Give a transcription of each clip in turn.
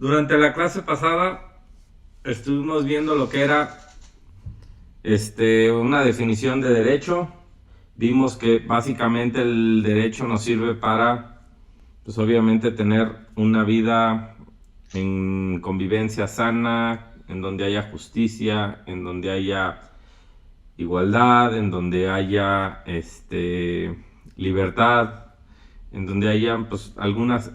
Durante la clase pasada estuvimos viendo lo que era una definición de derecho. Vimos que básicamente el derecho nos sirve para, pues obviamente, tener una vida en convivencia sana, en donde haya justicia, en donde haya igualdad, en donde haya libertad, en donde haya pues algunas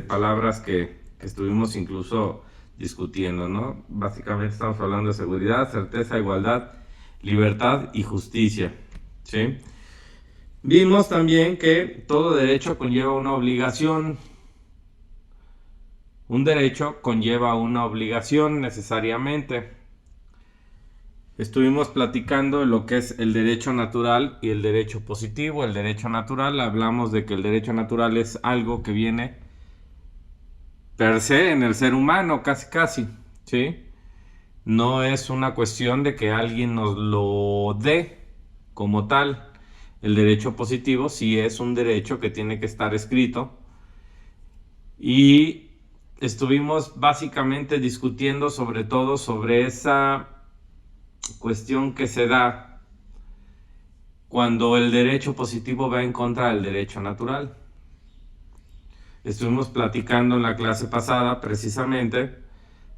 palabras que estuvimos incluso discutiendo, ¿no? Básicamente estamos hablando de seguridad, certeza, igualdad, libertad y justicia, ¿sí? Vimos también que todo derecho conlleva una obligación. Un derecho conlleva una obligación necesariamente. Estuvimos platicando de lo que es el derecho natural y el derecho positivo. El derecho natural, hablamos de que el derecho natural es algo que viene per se en el ser humano, casi, ¿sí? No es una cuestión de que alguien nos lo dé como tal. El derecho positivo sí es un derecho que tiene que estar escrito. Y estuvimos básicamente discutiendo sobre todo sobre esa cuestión que se da cuando el derecho positivo va en contra del derecho natural. Estuvimos platicando en la clase pasada precisamente,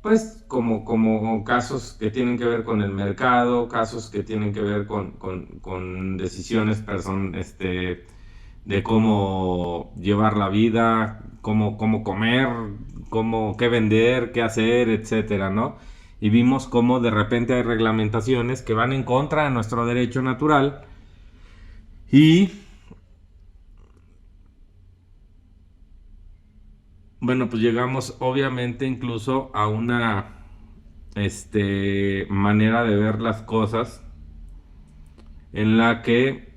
pues como casos que tienen que ver con el mercado, casos que tienen que ver con decisiones de cómo llevar la vida, cómo comer, qué vender, qué hacer, etcétera, ¿no? Y vimos cómo de repente hay reglamentaciones que van en contra de nuestro derecho natural y bueno, pues llegamos obviamente incluso a una manera de ver las cosas en la que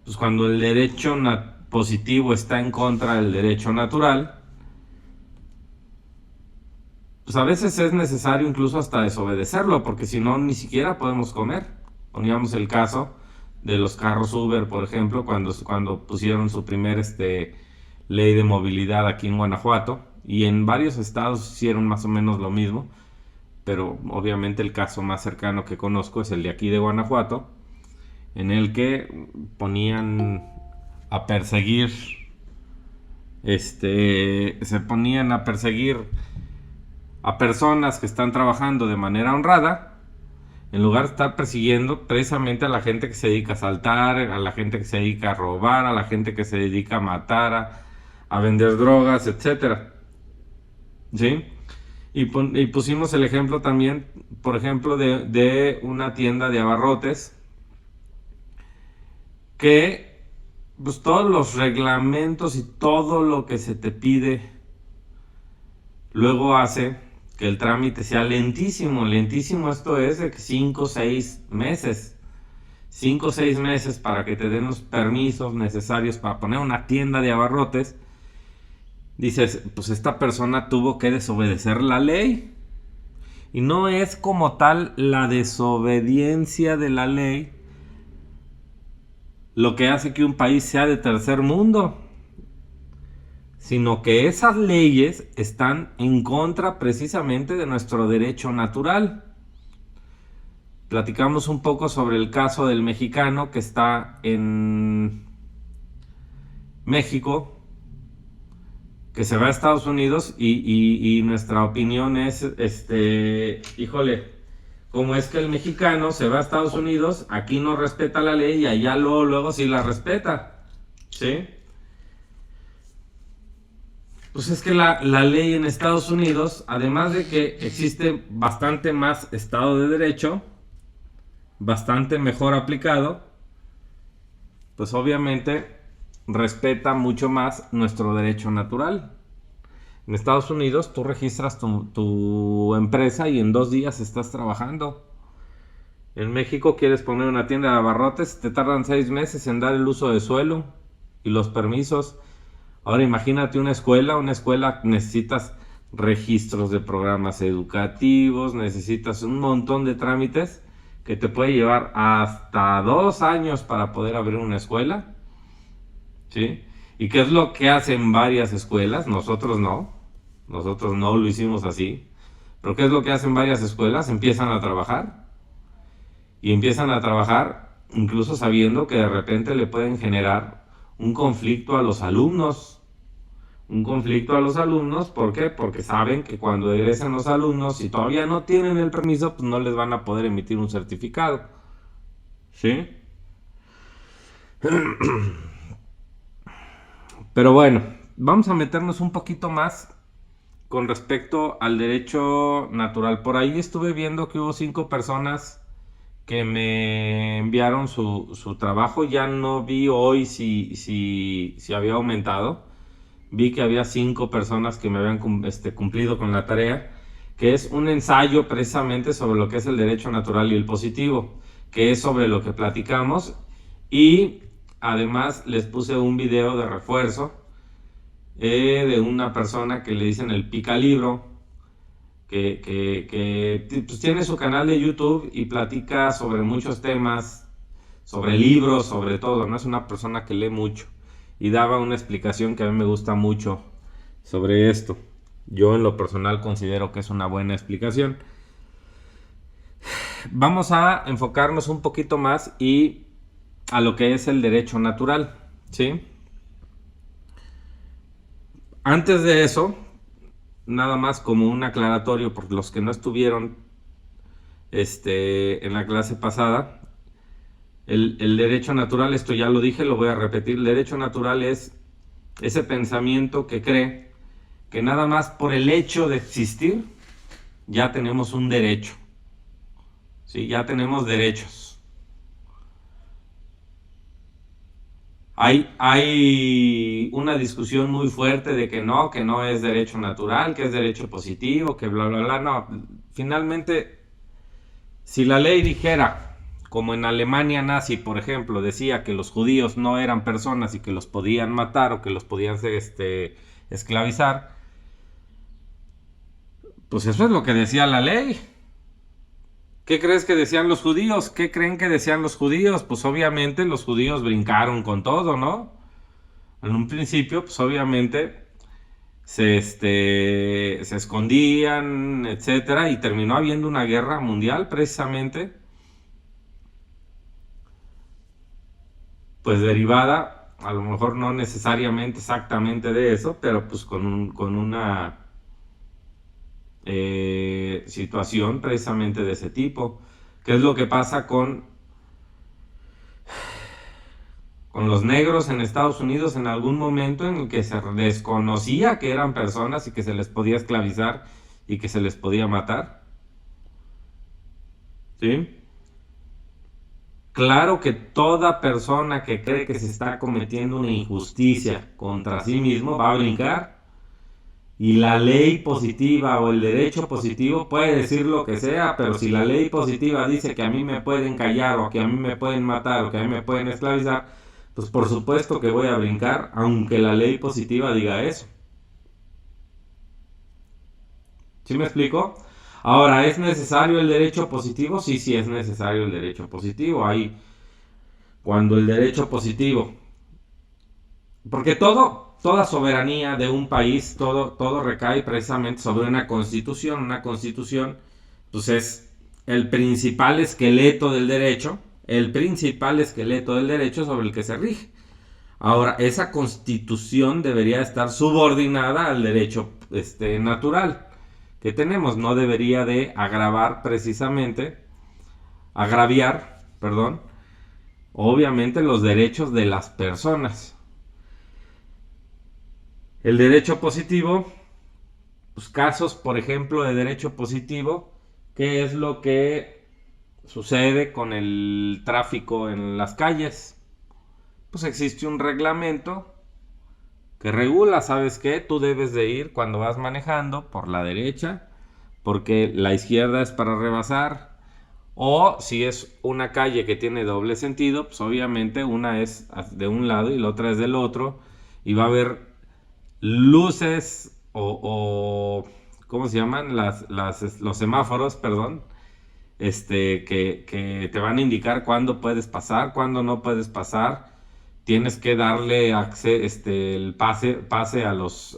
pues cuando el derecho positivo está en contra del derecho natural, pues a veces es necesario incluso hasta desobedecerlo, porque si no ni siquiera podemos comer. Poníamos el caso de los carros Uber, por ejemplo, cuando pusieron su primer ley de movilidad aquí en Guanajuato, y en varios estados hicieron más o menos lo mismo, pero obviamente el caso más cercano que conozco es el de aquí de Guanajuato, en el que ponían a perseguir, se ponían a perseguir a personas que están trabajando de manera honrada, en lugar de estar persiguiendo precisamente a la gente que se dedica a asaltar, a la gente que se dedica a robar, a la gente que se dedica a matar, a vender drogas, etcétera. ¿Sí? Y pusimos el ejemplo también, por ejemplo, de una tienda de abarrotes que pues todos los reglamentos y todo lo que se te pide luego hace que el trámite sea lentísimo. Lentísimo, esto es de 5 o 6 meses. 5 o 6 meses para que te den los permisos necesarios para poner una tienda de abarrotes. Dices, pues esta persona tuvo que desobedecer la ley. Y no es como tal la desobediencia de la ley lo que hace que un país sea de tercer mundo, sino que esas leyes están en contra precisamente de nuestro derecho natural. Platicamos un poco sobre el caso del mexicano que está en México, que se va a Estados Unidos y nuestra opinión es, híjole, como es que el mexicano se va a Estados Unidos, aquí no respeta la ley y allá luego sí la respeta, ¿sí? Pues es que la ley en Estados Unidos, además de que existe bastante más Estado de Derecho, bastante mejor aplicado, pues obviamente respeta mucho más nuestro derecho natural. En Estados Unidos tú registras tu empresa y en 2 días estás trabajando. En México quieres poner una tienda de abarrotes, te tardan 6 meses en dar el uso de suelo y los permisos. Ahora imagínate una escuela necesitas registros de programas educativos, necesitas un montón de trámites que te puede llevar hasta 2 años para poder abrir una escuela, ¿sí? ¿Y qué es lo que hacen varias escuelas? Nosotros no lo hicimos así. Pero ¿qué es lo que hacen varias escuelas? Empiezan a trabajar. Y empiezan a trabajar incluso sabiendo que de repente le pueden generar un conflicto a los alumnos. Un conflicto a los alumnos, ¿por qué? Porque saben que cuando egresen los alumnos, si todavía no tienen el permiso, pues no les van a poder emitir un certificado. ¿Sí? Pero bueno, vamos a meternos un poquito más con respecto al derecho natural. Por ahí estuve viendo que hubo 5 personas que me enviaron su trabajo. Ya no vi hoy si había aumentado. Vi que había 5 personas que me habían cumplido con la tarea, que es un ensayo precisamente sobre lo que es el derecho natural y el positivo, que es sobre lo que platicamos. Y además les puse un video de refuerzo de una persona que le dicen el Picalibro, que pues, tiene su canal de YouTube y platica sobre muchos temas, sobre libros, sobre todo. No es una persona que lee mucho y daba una explicación que a mí me gusta mucho sobre esto. Yo en lo personal considero que es una buena explicación. Vamos a enfocarnos un poquito más y a lo que es el derecho natural, ¿sí? Antes de eso, nada más como un aclaratorio por los que no estuvieron en la clase pasada. El derecho natural, esto ya lo dije, lo voy a repetir. El derecho natural es ese pensamiento que cree que nada más por el hecho de existir ya tenemos un derecho. ¿Sí? Ya tenemos derechos. Hay una discusión muy fuerte de que no es derecho natural, que es derecho positivo, que bla, bla, bla. No, finalmente, si la ley dijera, como en Alemania nazi, por ejemplo, decía que los judíos no eran personas y que los podían matar o que los podían esclavizar, pues eso es lo que decía la ley. ¿Qué crees que decían los judíos? ¿Qué creen que decían los judíos? Pues obviamente los judíos brincaron con todo, ¿no? En un principio, pues obviamente se escondían, etcétera, y terminó habiendo una guerra mundial precisamente, pues derivada, a lo mejor no necesariamente exactamente de eso, pero pues con una situación precisamente de ese tipo. ¿Qué es lo que pasa con los negros en Estados Unidos en algún momento en el que se desconocía que eran personas y que se les podía esclavizar y que se les podía matar? ¿Sí? Claro que toda persona que cree que se está cometiendo una injusticia contra sí mismo va a brincar. Y la ley positiva o el derecho positivo puede decir lo que sea, pero si la ley positiva dice que a mí me pueden callar o que a mí me pueden matar o que a mí me pueden esclavizar, pues por supuesto que voy a brincar, aunque la ley positiva diga eso. ¿Sí me explico? Ahora, ¿es necesario el derecho positivo? Sí, sí es necesario el derecho positivo. Cuando el derecho positivo, porque toda soberanía de un país, todo recae precisamente sobre una constitución. Una constitución, pues es el principal esqueleto del derecho, sobre el que se rige. Ahora, esa constitución debería estar subordinada al derecho natural que tenemos. No debería de agraviar, obviamente los derechos de las personas. El derecho positivo, pues casos, por ejemplo, de derecho positivo, ¿qué es lo que sucede con el tráfico en las calles? Pues existe un reglamento que regula, ¿sabes qué? Tú debes de ir cuando vas manejando por la derecha, porque la izquierda es para rebasar. O si es una calle que tiene doble sentido, pues obviamente una es de un lado y la otra es del otro, y va a haber luces o ¿cómo se llaman? Los semáforos, perdón, que te van a indicar cuándo puedes pasar, cuándo no puedes pasar, tienes que darle el pase a los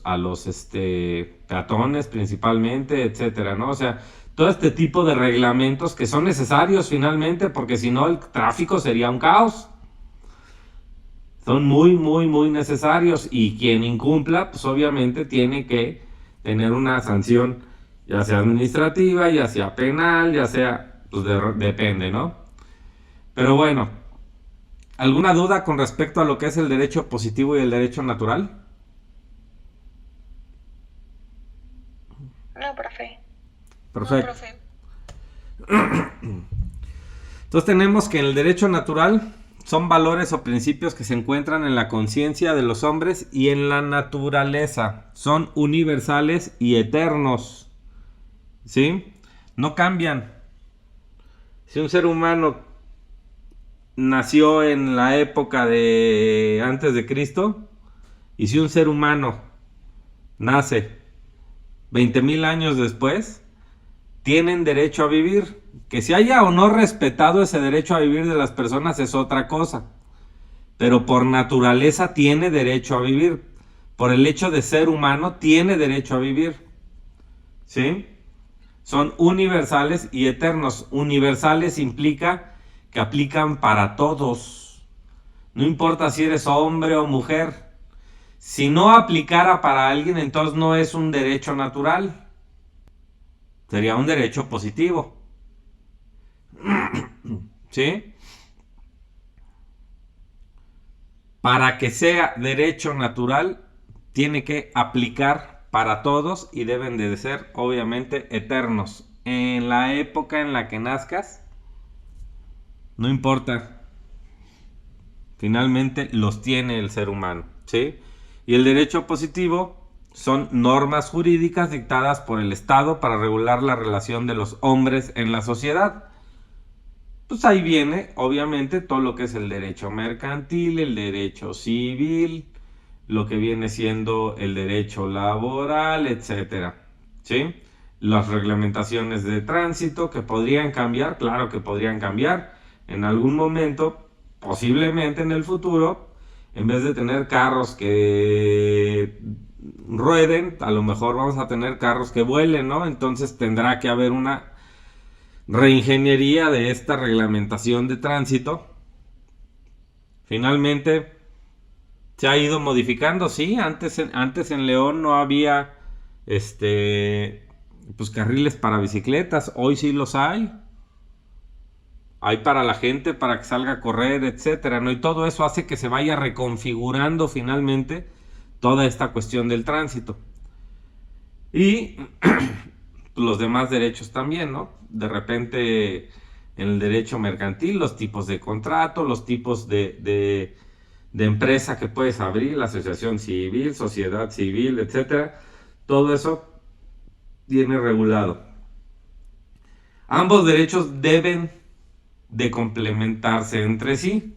peatones principalmente, etcétera, ¿no? O sea, todo este tipo de reglamentos que son necesarios finalmente, porque si no el tráfico sería un caos. Son muy, muy, muy necesarios, y quien incumpla, pues obviamente tiene que tener una sanción, ya sea administrativa, ya sea penal, ya sea, pues depende, ¿no? Pero bueno, ¿alguna duda con respecto a lo que es el derecho positivo y el derecho natural? No, profe. Perfecto. Entonces tenemos que en el derecho natural son valores o principios que se encuentran en la conciencia de los hombres y en la naturaleza. Son universales y eternos. ¿Sí? No cambian. Si un ser humano nació en la época de antes de Cristo, y si un ser humano nace 20,000 años después, tienen derecho a vivir. Que se haya o no respetado ese derecho a vivir de las personas es otra cosa. Pero por naturaleza tiene derecho a vivir. Por el hecho de ser humano tiene derecho a vivir. ¿Sí? Son universales y eternos. Universales implica que aplican para todos. No importa si eres hombre o mujer. Si no aplicara para alguien, entonces no es un derecho natural. Sería un derecho positivo. ¿Sí? Para que sea derecho natural, tiene que aplicar para todos y deben de ser, obviamente, eternos. En la época en la que nazcas, no importa. Finalmente los tiene el ser humano, ¿sí? Y el derecho positivo son normas jurídicas dictadas por el Estado para regular la relación de los hombres en la sociedad. Pues ahí viene, obviamente, todo lo que es el derecho mercantil, el derecho civil, lo que viene siendo el derecho laboral, etcétera, ¿sí? Las reglamentaciones de tránsito que podrían cambiar, claro que podrían cambiar en algún momento, posiblemente en el futuro. En vez de tener carros que rueden, a lo mejor vamos a tener carros que vuelen, ¿no? Entonces tendrá que haber una reingeniería de esta reglamentación de tránsito. Finalmente se ha ido modificando, sí. Antes en León no había pues carriles para bicicletas. Hoy sí los hay. Hay para la gente, para que salga a correr, etcétera, ¿no? Y todo eso hace que se vaya reconfigurando finalmente toda esta cuestión del tránsito. Y los demás derechos también, ¿no? De repente en el derecho mercantil, los tipos de contrato, los tipos de empresa que puedes abrir, la asociación civil, sociedad civil, etcétera. Todo eso viene regulado. Ambos derechos deben de complementarse entre sí.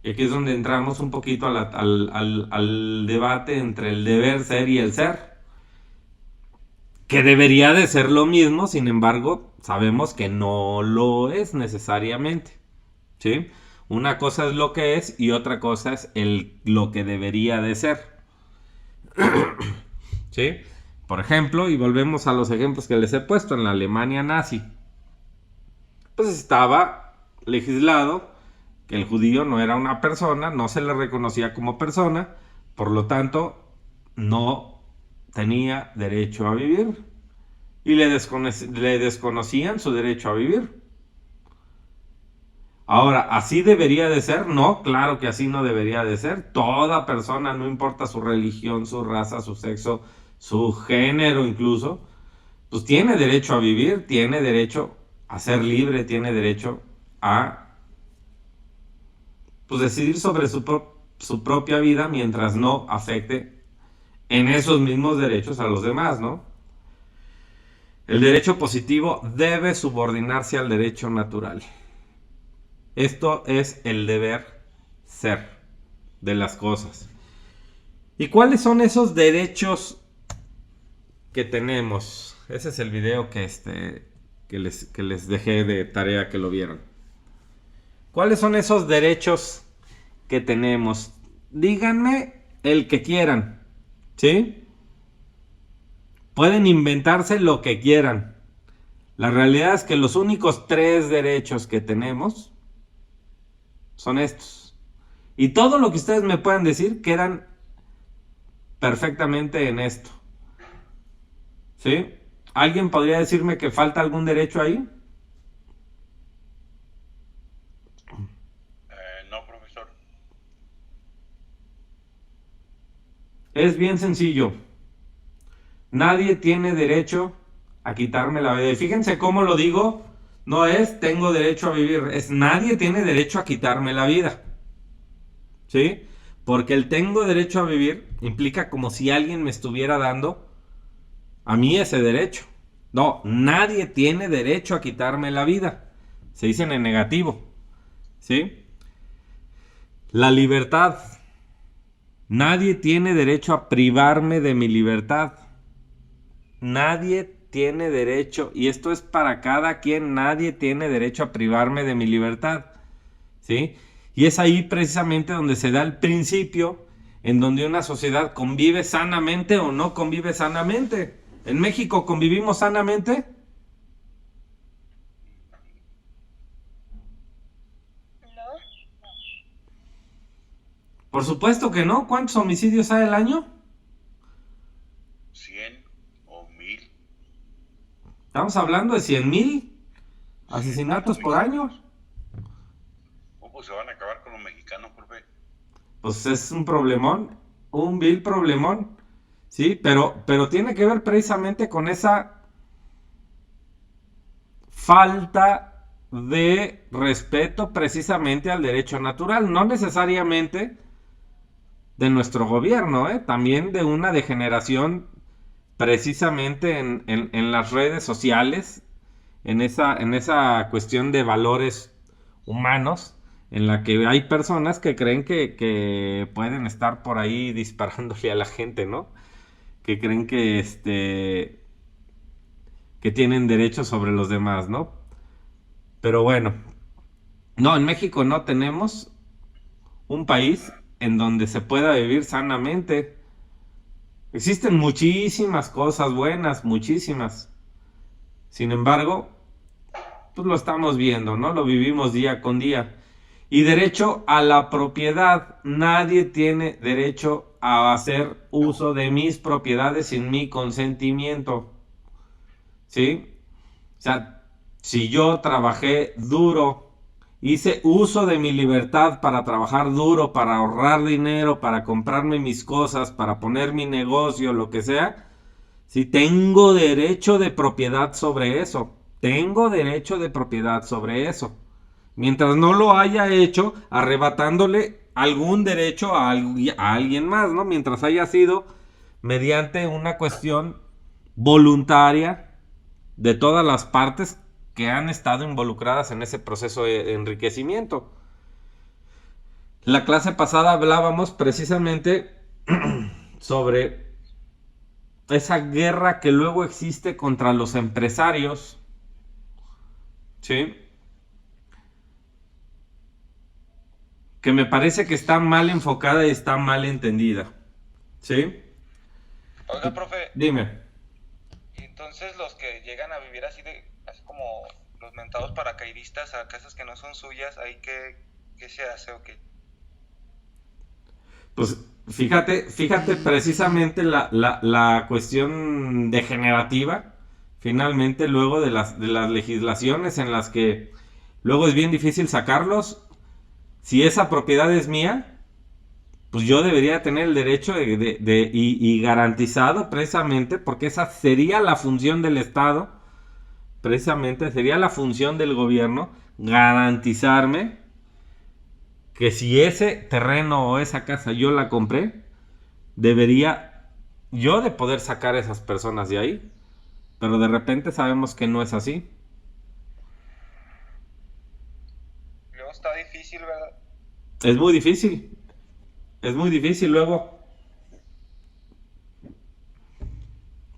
Y aquí es donde entramos un poquito al debate entre el deber ser y el ser. Que debería de ser lo mismo, sin embargo, sabemos que no lo es necesariamente. ¿Sí? Una cosa es lo que es y otra cosa es lo que debería de ser. ¿Sí? Por ejemplo, y volvemos a los ejemplos que les he puesto, en la Alemania nazi, pues estaba legislado que el judío no era una persona, no se le reconocía como persona, por lo tanto, no tenía derecho a vivir. Y le desconocían su derecho a vivir. Ahora, ¿así debería de ser? No, claro que así no debería de ser. Toda persona, no importa su religión, su raza, su sexo, su género incluso, pues tiene derecho a vivir, tiene derecho a ser libre, tiene derecho a pues, decidir sobre su propia vida mientras no afecte en esos mismos derechos a los demás, ¿no? El derecho positivo debe subordinarse al derecho natural. Esto es el deber ser de las cosas. ¿Y cuáles son esos derechos que tenemos? Ese es el video que les dejé de tarea que lo vieron. ¿Cuáles son esos derechos que tenemos? díganme el que quieran, ¿sí? Pueden inventarse lo que quieran. La realidad es que los únicos 3 derechos que tenemos son estos. Y todo lo que ustedes me puedan decir quedan perfectamente en esto. ¿Sí? ¿Alguien podría decirme que falta algún derecho ahí? No, profesor. Es bien sencillo. Nadie tiene derecho a quitarme la vida. Y fíjense cómo lo digo. No es tengo derecho a vivir. Es nadie tiene derecho a quitarme la vida. ¿Sí? Porque el tengo derecho a vivir implica como si alguien me estuviera dando a mí ese derecho. No, nadie tiene derecho a quitarme la vida. Se dice en negativo. ¿Sí? La libertad. Nadie tiene derecho a privarme de mi libertad. Nadie tiene derecho, y esto es para cada quien, nadie tiene derecho a privarme de mi libertad. ¿Sí? Y es ahí precisamente donde se da el principio en donde una sociedad convive sanamente o no convive sanamente. ¿En México convivimos sanamente? No. Por supuesto que no. ¿Cuántos homicidios hay al año? 100 o 1000. Estamos hablando de 100,000 100 asesinatos por año. homicidios. Pues se van a acabar con los mexicanos, profe. Pues es un problemón, un vil problemón. Sí, pero tiene que ver precisamente con esa falta de respeto precisamente al derecho natural, no necesariamente de nuestro gobierno, también de una degeneración precisamente en las redes sociales, en esa cuestión de valores humanos, en la que hay personas que creen que pueden estar por ahí disparándole a la gente, ¿no? Que creen que tienen derechos sobre los demás, ¿no? Pero bueno, no, en México no tenemos un país en donde se pueda vivir sanamente. Existen muchísimas cosas buenas, muchísimas. Sin embargo, pues lo estamos viendo, ¿no? Lo vivimos día con día. Y derecho a la propiedad. Nadie tiene derecho a hacer uso de mis propiedades sin mi consentimiento. ¿Sí? O sea, si yo trabajé duro, hice uso de mi libertad para trabajar duro, para ahorrar dinero, para comprarme mis cosas, para poner mi negocio, lo que sea, si tengo derecho de propiedad sobre eso, tengo derecho de propiedad sobre eso. Mientras no lo haya hecho arrebatándole algún derecho a alguien más, ¿no? Mientras haya sido mediante una cuestión voluntaria de todas las partes que han estado involucradas en ese proceso de enriquecimiento. La clase pasada hablábamos precisamente sobre esa guerra que luego existe contra los empresarios, ¿sí? Que me parece que está mal enfocada y está mal entendida, ¿sí? Oiga, profe, Dime. y entonces los que llegan a vivir así como los mentados paracaidistas a casas que no son suyas, ¿ahí qué se hace o qué? Pues fíjate precisamente la cuestión degenerativa, finalmente luego de las legislaciones en las que luego es bien difícil sacarlos. Si esa propiedad es mía, pues yo debería tener el derecho y garantizado precisamente, porque esa sería la función del Estado, precisamente sería la función del gobierno, garantizarme que si ese terreno o esa casa yo la compré, debería yo de poder sacar a esas personas de ahí. Pero de repente sabemos que no es así. Luego está difícil, ¿verdad? Es muy difícil. Es muy difícil luego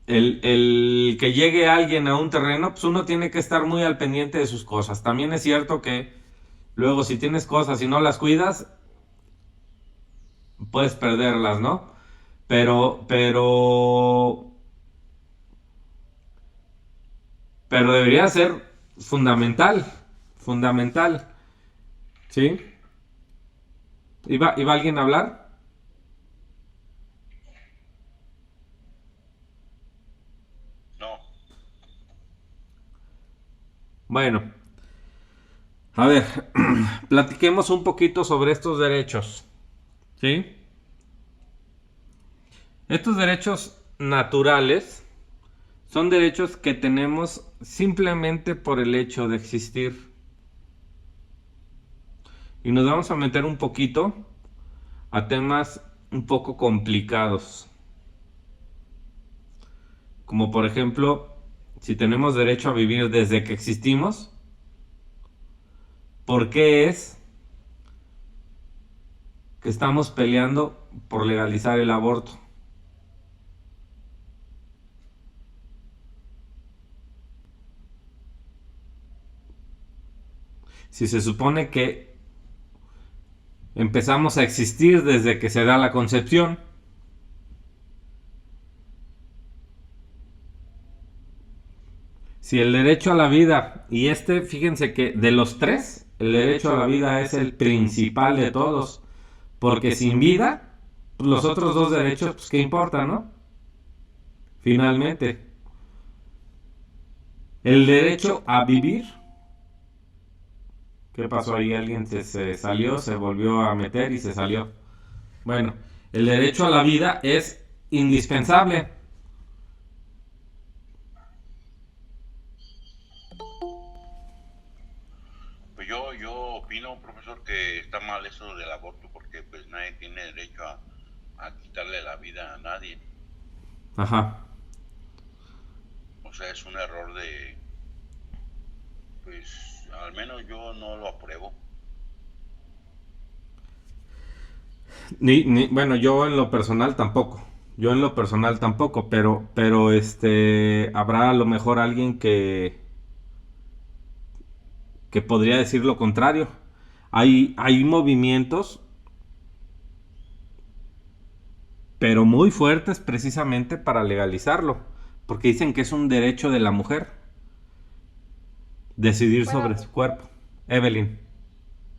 el que llegue alguien a un terreno, pues uno tiene que estar muy al pendiente de sus cosas. También es cierto que luego si tienes cosas y no las cuidas, puedes perderlas, ¿no? Pero Pero debería ser fundamental, fundamental, ¿sí? ¿Iba alguien a hablar? No. Bueno, a ver, platiquemos un poquito sobre estos derechos, ¿sí? Estos derechos naturales son derechos que tenemos simplemente por el hecho de existir. Y nos vamos a meter un poquito a temas un poco complicados. Como por ejemplo, si tenemos derecho a vivir desde que existimos, ¿por qué es que estamos peleando por legalizar el aborto? Si se supone que empezamos a existir desde que se da la concepción. Si el derecho a la vida, y fíjense que de los tres, el derecho a la vida es el principal de todos, porque sin vida, pues los otros dos derechos, pues qué importa, ¿no? Finalmente, el derecho a vivir. ¿Qué pasó ahí? Alguien se salió, se volvió a meter y se salió. Bueno, el derecho a la vida es indispensable. Pues yo opino, profesor, que está mal eso del aborto porque pues nadie tiene derecho a quitarle la vida a nadie. Ajá. O sea, es un error de, pues al menos yo no lo apruebo. Bueno, yo en lo personal tampoco. Yo en lo personal tampoco, pero habrá a lo mejor alguien que podría decir lo contrario. Hay movimientos, pero muy fuertes precisamente para legalizarlo, porque dicen que es un derecho de la mujer decidir sobre su cuerpo. Evelyn.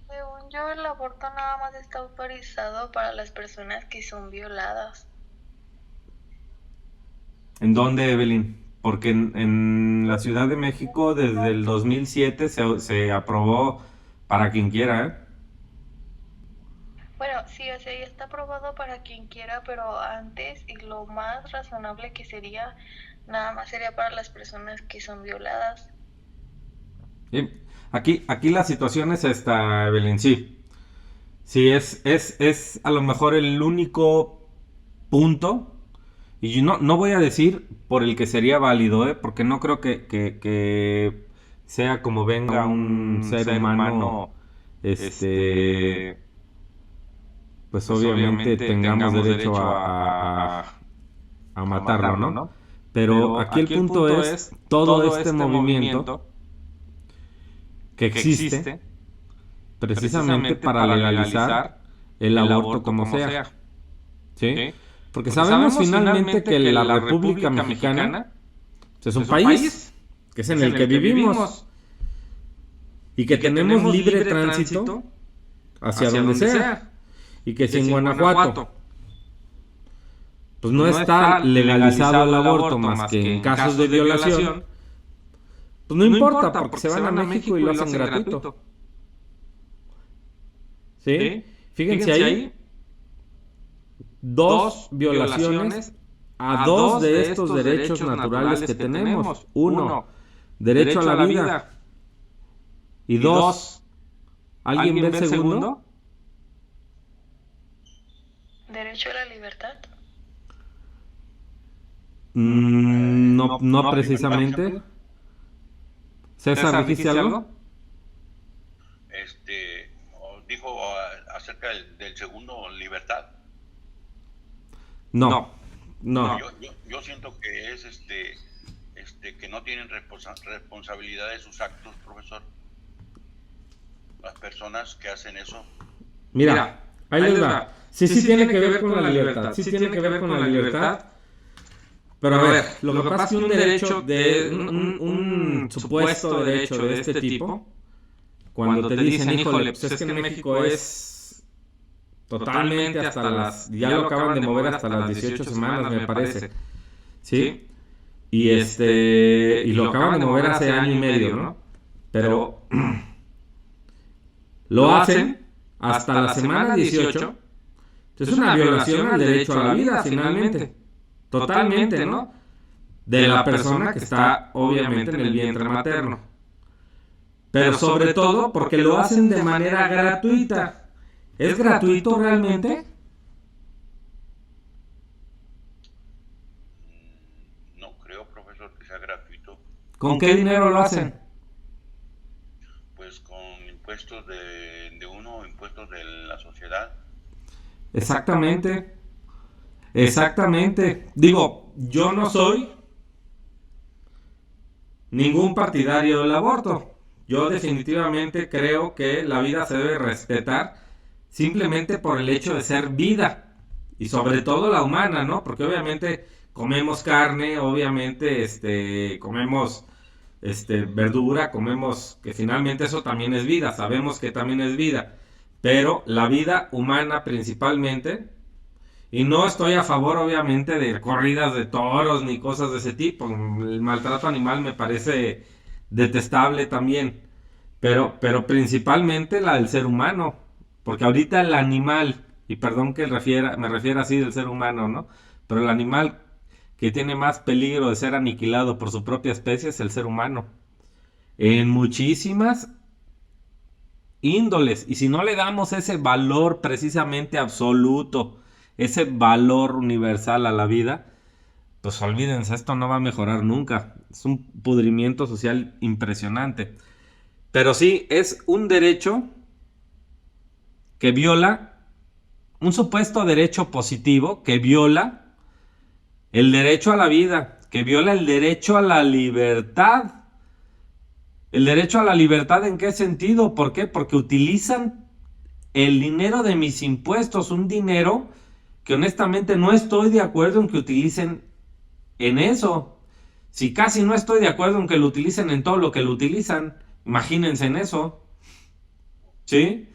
Según yo, el aborto nada más está autorizado para las personas que son violadas. ¿En dónde, Evelyn? Porque en la Ciudad de México desde el 2007 se aprobó para quien quiera, ¿eh? Bueno, sí, o sea, ya está aprobado para quien quiera, pero antes y lo más razonable que sería, nada más sería para las personas que son violadas. Sí. Aquí la situación es esta, Evelyn, sí. Sí, es a lo mejor el único punto, y yo no voy a decir por el que sería válido, porque no creo que sea como venga un ser humano, pues obviamente tengamos derecho a matarlo, ¿no? Pero aquí el punto es todo este movimiento que existe precisamente para legalizar el aborto como sea, ¿sí? Porque sabemos finalmente que la República Mexicana es un país que es en el que vivimos y que tenemos libre tránsito hacia donde sea. Y que si en Guanajuato pues no está legalizado el aborto más que en casos de violación, pues no importa porque se van a México y lo hacen gratuito. ¿Sí? Fíjense ahí, dos violaciones a dos de estos derechos naturales que tenemos. Uno, derecho a la vida. Y dos, ¿alguien ve el segundo? ¿Derecho a la libertad? No precisamente. César, ¿dijiste algo? Dijo acerca del segundo, libertad. No. Yo siento que es que no tienen responsabilidad de sus actos, profesor. Las personas que hacen eso. Mira, Ahí les va. Sí tiene que ver con la libertad. Sí tiene que ver con la libertad. Pero a ver, lo que pasa es que un derecho de un supuesto derecho de este tipo, cuando te dicen, híjole, pues es que en México es totalmente hasta las, ya lo acaban de mover hasta las 18 semanas, me parece. ¿Sí? Y lo acaban de mover hace año y medio, ¿no? Pero lo hacen hasta la semana 18. Entonces es una violación al derecho a la vida, finalmente. Totalmente, ¿no? De la persona que está, obviamente, en el vientre materno. Pero sobre todo porque lo hacen de manera gratuita. ¿Es gratuito realmente? No creo, profesor, que sea gratuito. ¿Con qué dinero lo hacen? Pues con impuestos de uno, impuestos de la sociedad. Exactamente. Exactamente. Digo, yo no soy ningún partidario del aborto. Yo definitivamente creo que la vida se debe respetar simplemente por el hecho de ser vida. Y sobre todo la humana, ¿no? Porque obviamente comemos carne, obviamente comemos verdura, comemos, que finalmente eso también es vida, sabemos que también es vida. Pero la vida humana principalmente, y no estoy a favor obviamente de corridas de toros ni cosas de ese tipo, el maltrato animal me parece detestable también, pero principalmente la del ser humano, porque ahorita el animal, y perdón que me refiera así del ser humano, ¿no? Pero el animal que tiene más peligro de ser aniquilado por su propia especie es el ser humano, en muchísimas índoles, y si no le damos ese valor precisamente absoluto, ese valor universal a la vida, pues olvídense, esto no va a mejorar nunca. Es un pudrimiento social impresionante. Pero sí, es un derecho que viola, un supuesto derecho positivo que viola el derecho a la vida, que viola el derecho a la libertad. ¿El derecho a la libertad en qué sentido? ¿Por qué? Porque utilizan el dinero de mis impuestos, un dinero que honestamente no estoy de acuerdo en que utilicen en eso. Si casi no estoy de acuerdo en que lo utilicen en todo lo que lo utilizan, imagínense en eso. ¿Sí?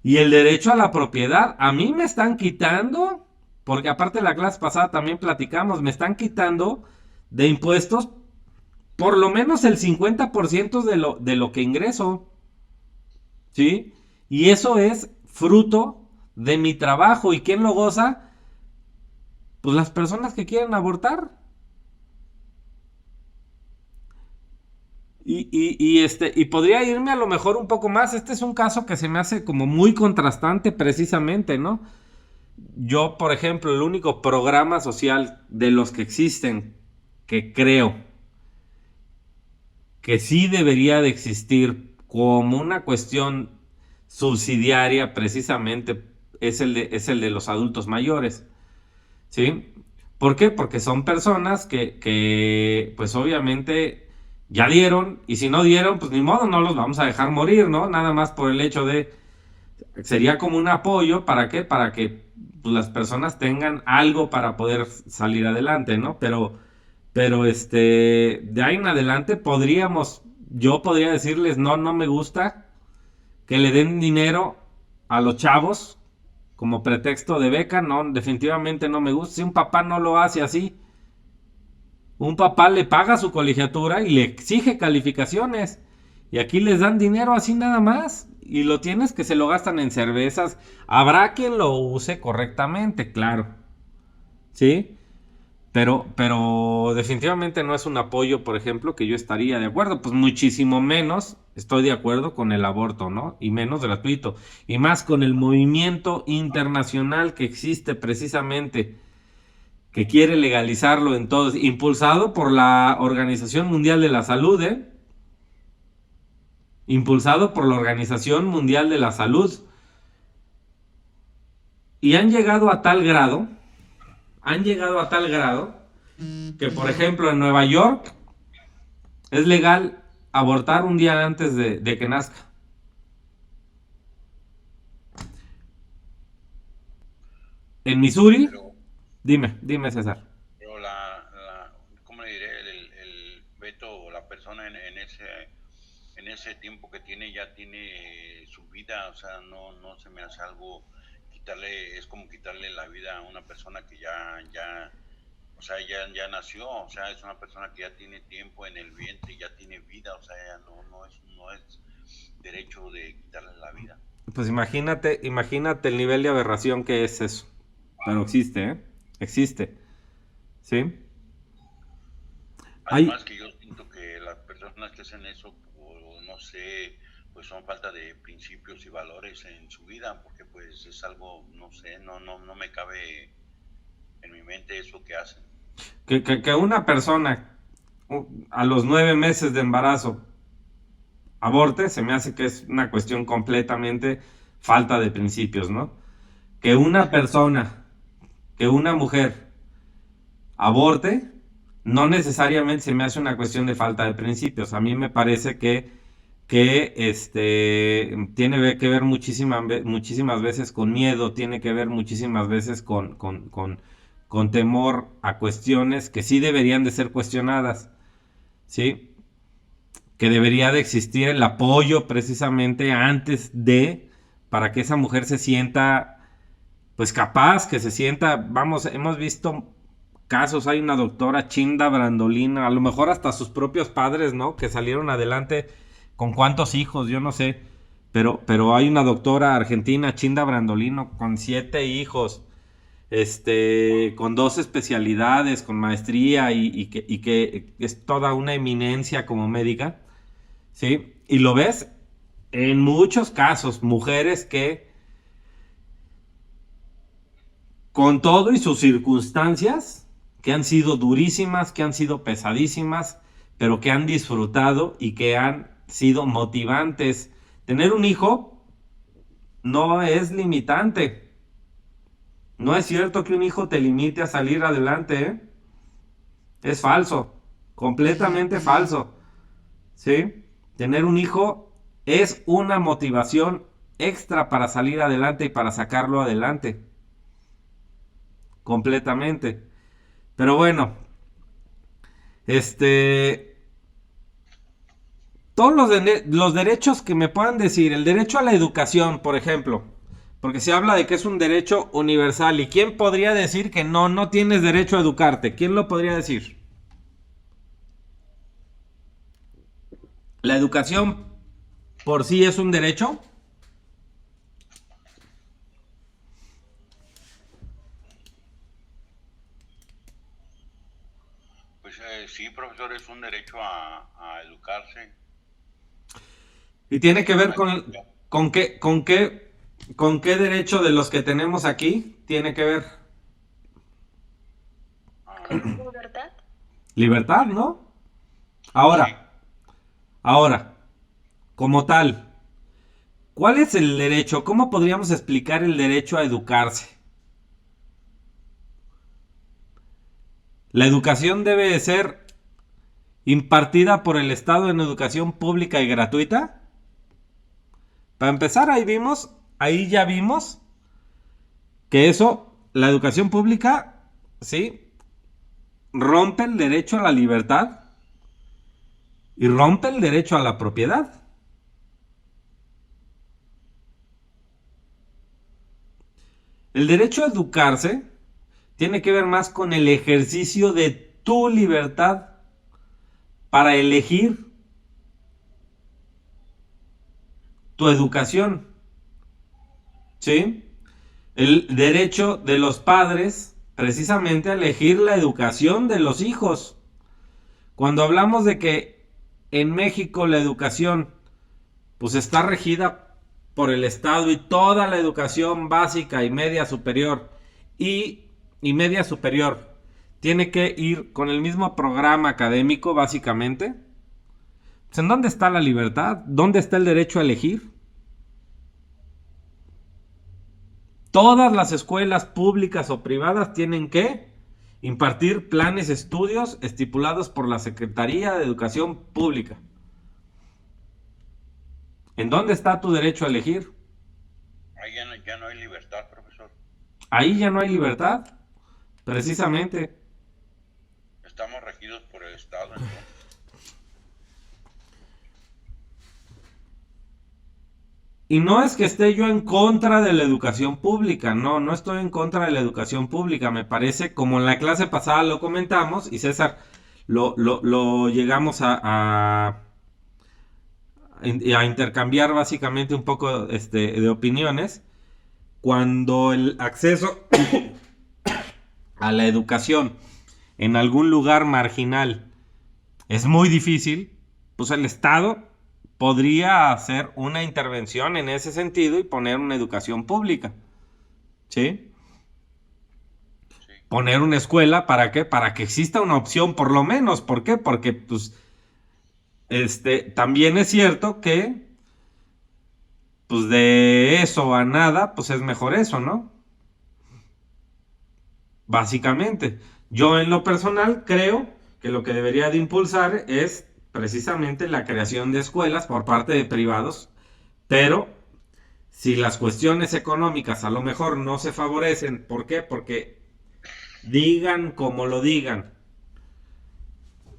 Y el derecho a la propiedad, a mí me están quitando, porque aparte de la clase pasada también platicamos, me están quitando de impuestos por lo menos el 50% de lo que ingreso. ¿Sí? Y eso es fruto de mi trabajo. ¿Y quién lo goza? Pues las personas que quieren abortar. Y podría irme a lo mejor un poco más. Este es un caso que se me hace como muy contrastante precisamente, ¿no? Yo, por ejemplo, el único programa social de los que existen que creo que sí debería de existir como una cuestión subsidiaria precisamente es el de los adultos mayores, ¿sí? ¿Por qué? Porque son personas que pues obviamente ya dieron, y si no dieron, pues ni modo, no los vamos a dejar morir, ¿no? Nada más por el hecho de, sería como un apoyo, ¿para qué? Para que pues, las personas tengan algo para poder salir adelante, ¿no? Pero de ahí en adelante yo podría decirles, no me gusta que le den dinero a los chavos como pretexto de beca, no, definitivamente no me gusta. Si un papá no lo hace así, un papá le paga su colegiatura y le exige calificaciones, y aquí les dan dinero así nada más, y lo tienes que se lo gastan en cervezas. Habrá quien lo use correctamente, claro, ¿sí? Pero definitivamente no es un apoyo, por ejemplo, que yo estaría de acuerdo. Pues muchísimo menos estoy de acuerdo con el aborto, ¿no? Y menos gratuito. Y más con el movimiento internacional que existe precisamente, que quiere legalizarlo en todos, impulsado por la Organización Mundial de la Salud, ¿eh? Impulsado por la Organización Mundial de la Salud. Y han llegado a tal grado que, por ejemplo, en Nueva York es legal abortar un día antes de que nazca. En Missouri, pero, dime César. pero ¿cómo le diré? El Beto o la persona en ese tiempo que tiene ya tiene su vida, o sea, no se me hace algo es como quitarle la vida a una persona que o sea, ya nació, o sea, es una persona que ya tiene tiempo en el vientre, ya tiene vida, o sea, ya no es derecho de quitarle la vida. Pues imagínate el nivel de aberración que es eso. Pero existe, ¿eh? Existe. ¿Sí? Hay, Además que yo siento que las personas que hacen eso, o no sé, pues son falta de principios y valores en su vida, porque pues es algo, no sé, no me cabe en mi mente eso que hacen. que una persona a los 9 meses de embarazo aborte, se me hace que es una cuestión completamente falta de principios, ¿no? Que una persona, que una mujer aborte, no necesariamente se me hace una cuestión de falta de principios. A mí me parece que tiene que ver muchísimas veces con miedo, tiene que ver muchísimas veces con temor a cuestiones que sí deberían de ser cuestionadas, ¿sí? Que debería de existir el apoyo precisamente antes de, para que esa mujer se sienta pues capaz, que se sienta, vamos, hemos visto casos, hay una doctora Chinda Brandolina, a lo mejor hasta sus propios padres, ¿no? Que salieron adelante con cuántos hijos, yo no sé, pero hay una doctora argentina, Chinda Brandolino, con 7 hijos, con 2 especialidades, con maestría y que es toda una eminencia como médica, ¿sí? Y lo ves en muchos casos, mujeres que con todo y sus circunstancias, que han sido durísimas, que han sido pesadísimas, pero que han disfrutado y que han sido motivantes. Tener un hijo no es limitante. No es cierto que un hijo te limite a salir adelante, ¿eh? Es falso, completamente falso, ¿sí? Tener un hijo es una motivación extra para salir adelante y para sacarlo adelante. Completamente. Pero bueno, este, todos los derechos que me puedan decir, el derecho a la educación, por ejemplo, porque se habla de que es un derecho universal. ¿Y quién podría decir que no tienes derecho a educarte? ¿Quién lo podría decir? ¿La educación por sí es un derecho? Pues sí, profesor, es un derecho a educarse. Y tiene que Es ver una con qué derecho de los que tenemos aquí tiene que ver. ah, ¿Verdad? Libertad, ¿no? sí, Ahora, como tal, ¿cuál es el derecho? ¿Cómo podríamos explicar el derecho a educarse? La educación debe de ser impartida por el Estado en educación pública y gratuita. Para empezar, ahí ya vimos que eso, la educación pública, sí, rompe el derecho a la libertad y rompe el derecho a la propiedad. El derecho a educarse tiene que ver más con el ejercicio de tu libertad para elegir tu educación, ¿sí? El derecho de los padres precisamente a elegir la educación de los hijos. Cuando hablamos de que en México la educación pues está regida por el Estado y toda la educación básica y media superior y media superior tiene que ir con el mismo programa académico básicamente, pues ¿en dónde está la libertad? ¿Dónde está el derecho a elegir? Todas las escuelas públicas o privadas tienen que impartir planes de estudios estipulados por la Secretaría de Educación Pública. ¿En dónde está tu derecho a elegir? ahí ya no hay libertad, profesor. Ahí ya no hay libertad, precisamente. Estamos regidos por el Estado, entonces. Y no es que esté yo en contra de la educación pública, no estoy en contra de la educación pública. Me parece, como en la clase pasada lo comentamos, y César lo llegamos a intercambiar básicamente un poco de opiniones, cuando el acceso a la educación en algún lugar marginal es muy difícil, pues el Estado podría hacer una intervención en ese sentido y poner una educación pública, ¿sí? Sí, Poner una escuela, ¿para qué? Para que exista una opción, por lo menos. ¿Por qué? Porque, pues, también es cierto que, pues, de eso a nada, pues es mejor eso, ¿no? Básicamente. Yo en lo personal creo que lo que debería de impulsar es precisamente la creación de escuelas por parte de privados, pero si las cuestiones económicas a lo mejor no se favorecen, ¿por qué? Porque digan como lo digan,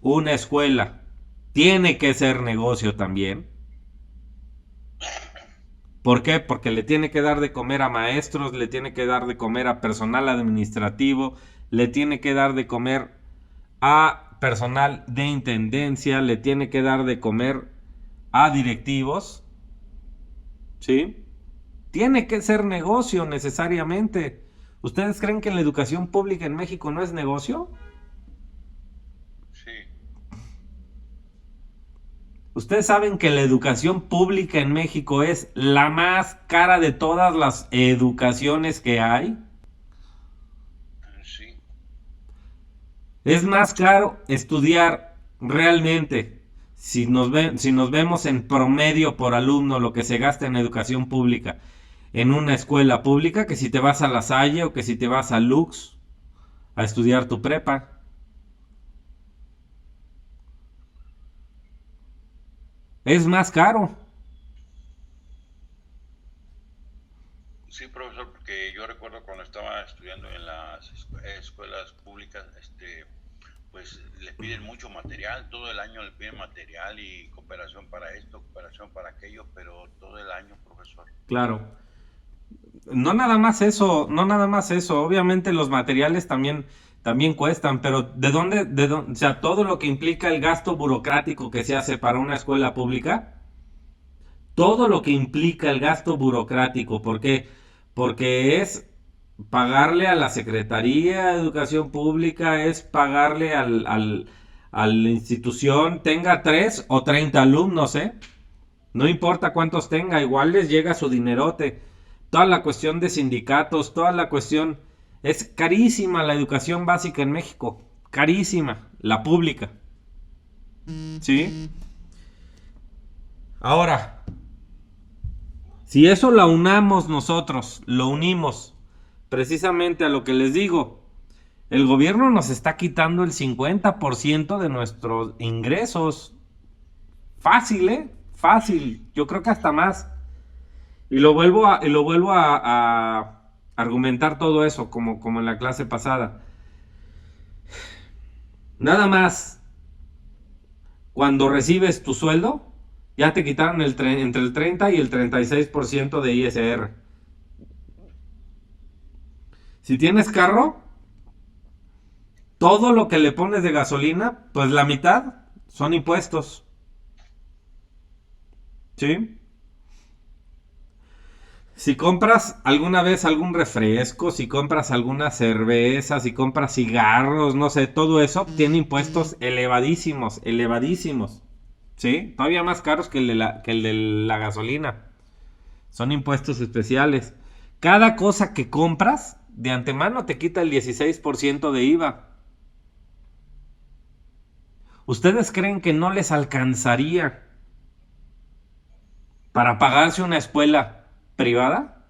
una escuela tiene que ser negocio también. ¿Por qué? Porque le tiene que dar de comer a maestros, le tiene que dar de comer a personal administrativo, le tiene que dar de comer a personal de intendencia, le tiene que dar de comer a directivos, ¿sí? Tiene que ser negocio necesariamente. ¿Ustedes creen que la educación pública en México no es negocio? sí, Ustedes saben que la educación pública en México es la más cara de todas las educaciones que hay. sí, Es más caro estudiar realmente, si nos vemos en promedio por alumno lo que se gasta en educación pública en una escuela pública, que si te vas a La Salle o que si te vas a Lux a estudiar tu prepa. Es más caro. sí, profesor, porque yo recuerdo cuando estaba estudiando en las escuelas públicas, pues les piden mucho material, todo el año les piden material y cooperación para esto, cooperación para aquello, pero todo el año, profesor. Claro. No nada más eso, no nada más eso. Obviamente los materiales también cuestan, pero o sea, todo lo que implica el gasto burocrático que se hace para una escuela pública, todo lo que implica el gasto burocrático, ¿por qué? Porque es pagarle a la Secretaría de Educación Pública, es pagarle a la institución, tenga 3 o 30 alumnos, ¿eh? No importa cuántos tenga, igual les llega su dinerote. Toda la cuestión de sindicatos, toda la cuestión... Es carísima la educación básica en México. Carísima, la pública. ¿Sí? Ahora, si eso lo unamos nosotros, lo unimos precisamente a lo que les digo, el gobierno nos está quitando el 50% de nuestros ingresos. Fácil, ¿eh? Fácil. Yo creo que hasta más. Y lo vuelvo a argumentar todo eso, como en la clase pasada. Nada más, cuando recibes tu sueldo, ya te quitaron entre el 30 y el 36% de ISR. Si tienes carro, todo lo que le pones de gasolina, pues la mitad son impuestos. ¿Sí? Si compras alguna vez algún refresco, si compras alguna cerveza, si compras cigarros, no sé, todo eso tiene impuestos elevadísimos, elevadísimos. ¿Sí? Todavía más caros que el de la gasolina. Son impuestos especiales. Cada cosa que compras, de antemano te quita el 16% de IVA. ¿Ustedes creen que no les alcanzaría para pagarse una escuela privada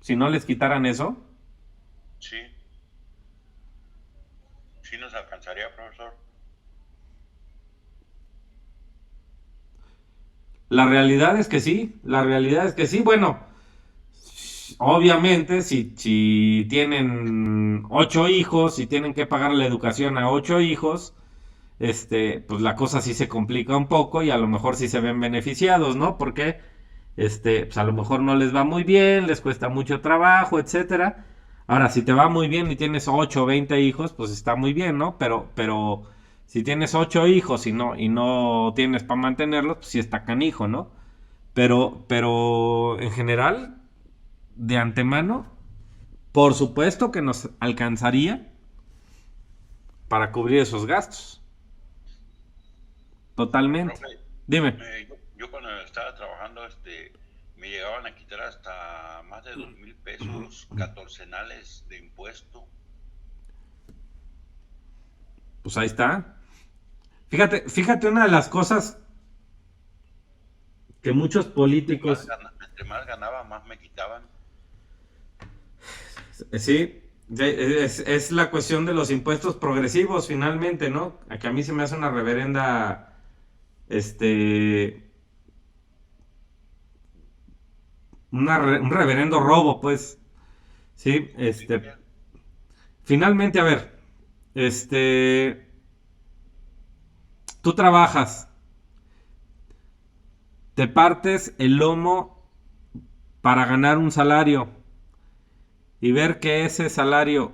si no les quitaran eso? Sí, sí nos alcanzaría, profesor. La realidad es que sí, la realidad es que sí. Bueno, obviamente, si tienen 8 hijos, si tienen que pagar la educación a 8 hijos, pues la cosa sí se complica un poco y a lo mejor sí se ven beneficiados, ¿no? Porque, pues a lo mejor no les va muy bien, les cuesta mucho trabajo, etcétera. Ahora, si te va muy bien y tienes 8 o 20 hijos, pues está muy bien, ¿no? Pero si tienes 8 hijos y no tienes para mantenerlos, pues sí está canijo, ¿no? Pero en general, de antemano, por supuesto que nos alcanzaría para cubrir esos gastos. Totalmente. Profe, Dime. yo cuando estaba trabajando, me llegaban a quitar hasta más de 2,000 pesos catorcenales de impuesto. Pues ahí está. Fíjate una de las cosas que muchos políticos, Entre más ganaba, más me quitaban. sí, es la cuestión de los impuestos progresivos finalmente, ¿no? Que a mí se me hace una reverenda, este, un reverendo robo, pues, sí, Sí, finalmente, a ver, tú trabajas, te partes el lomo para ganar un salario y ver que ese salario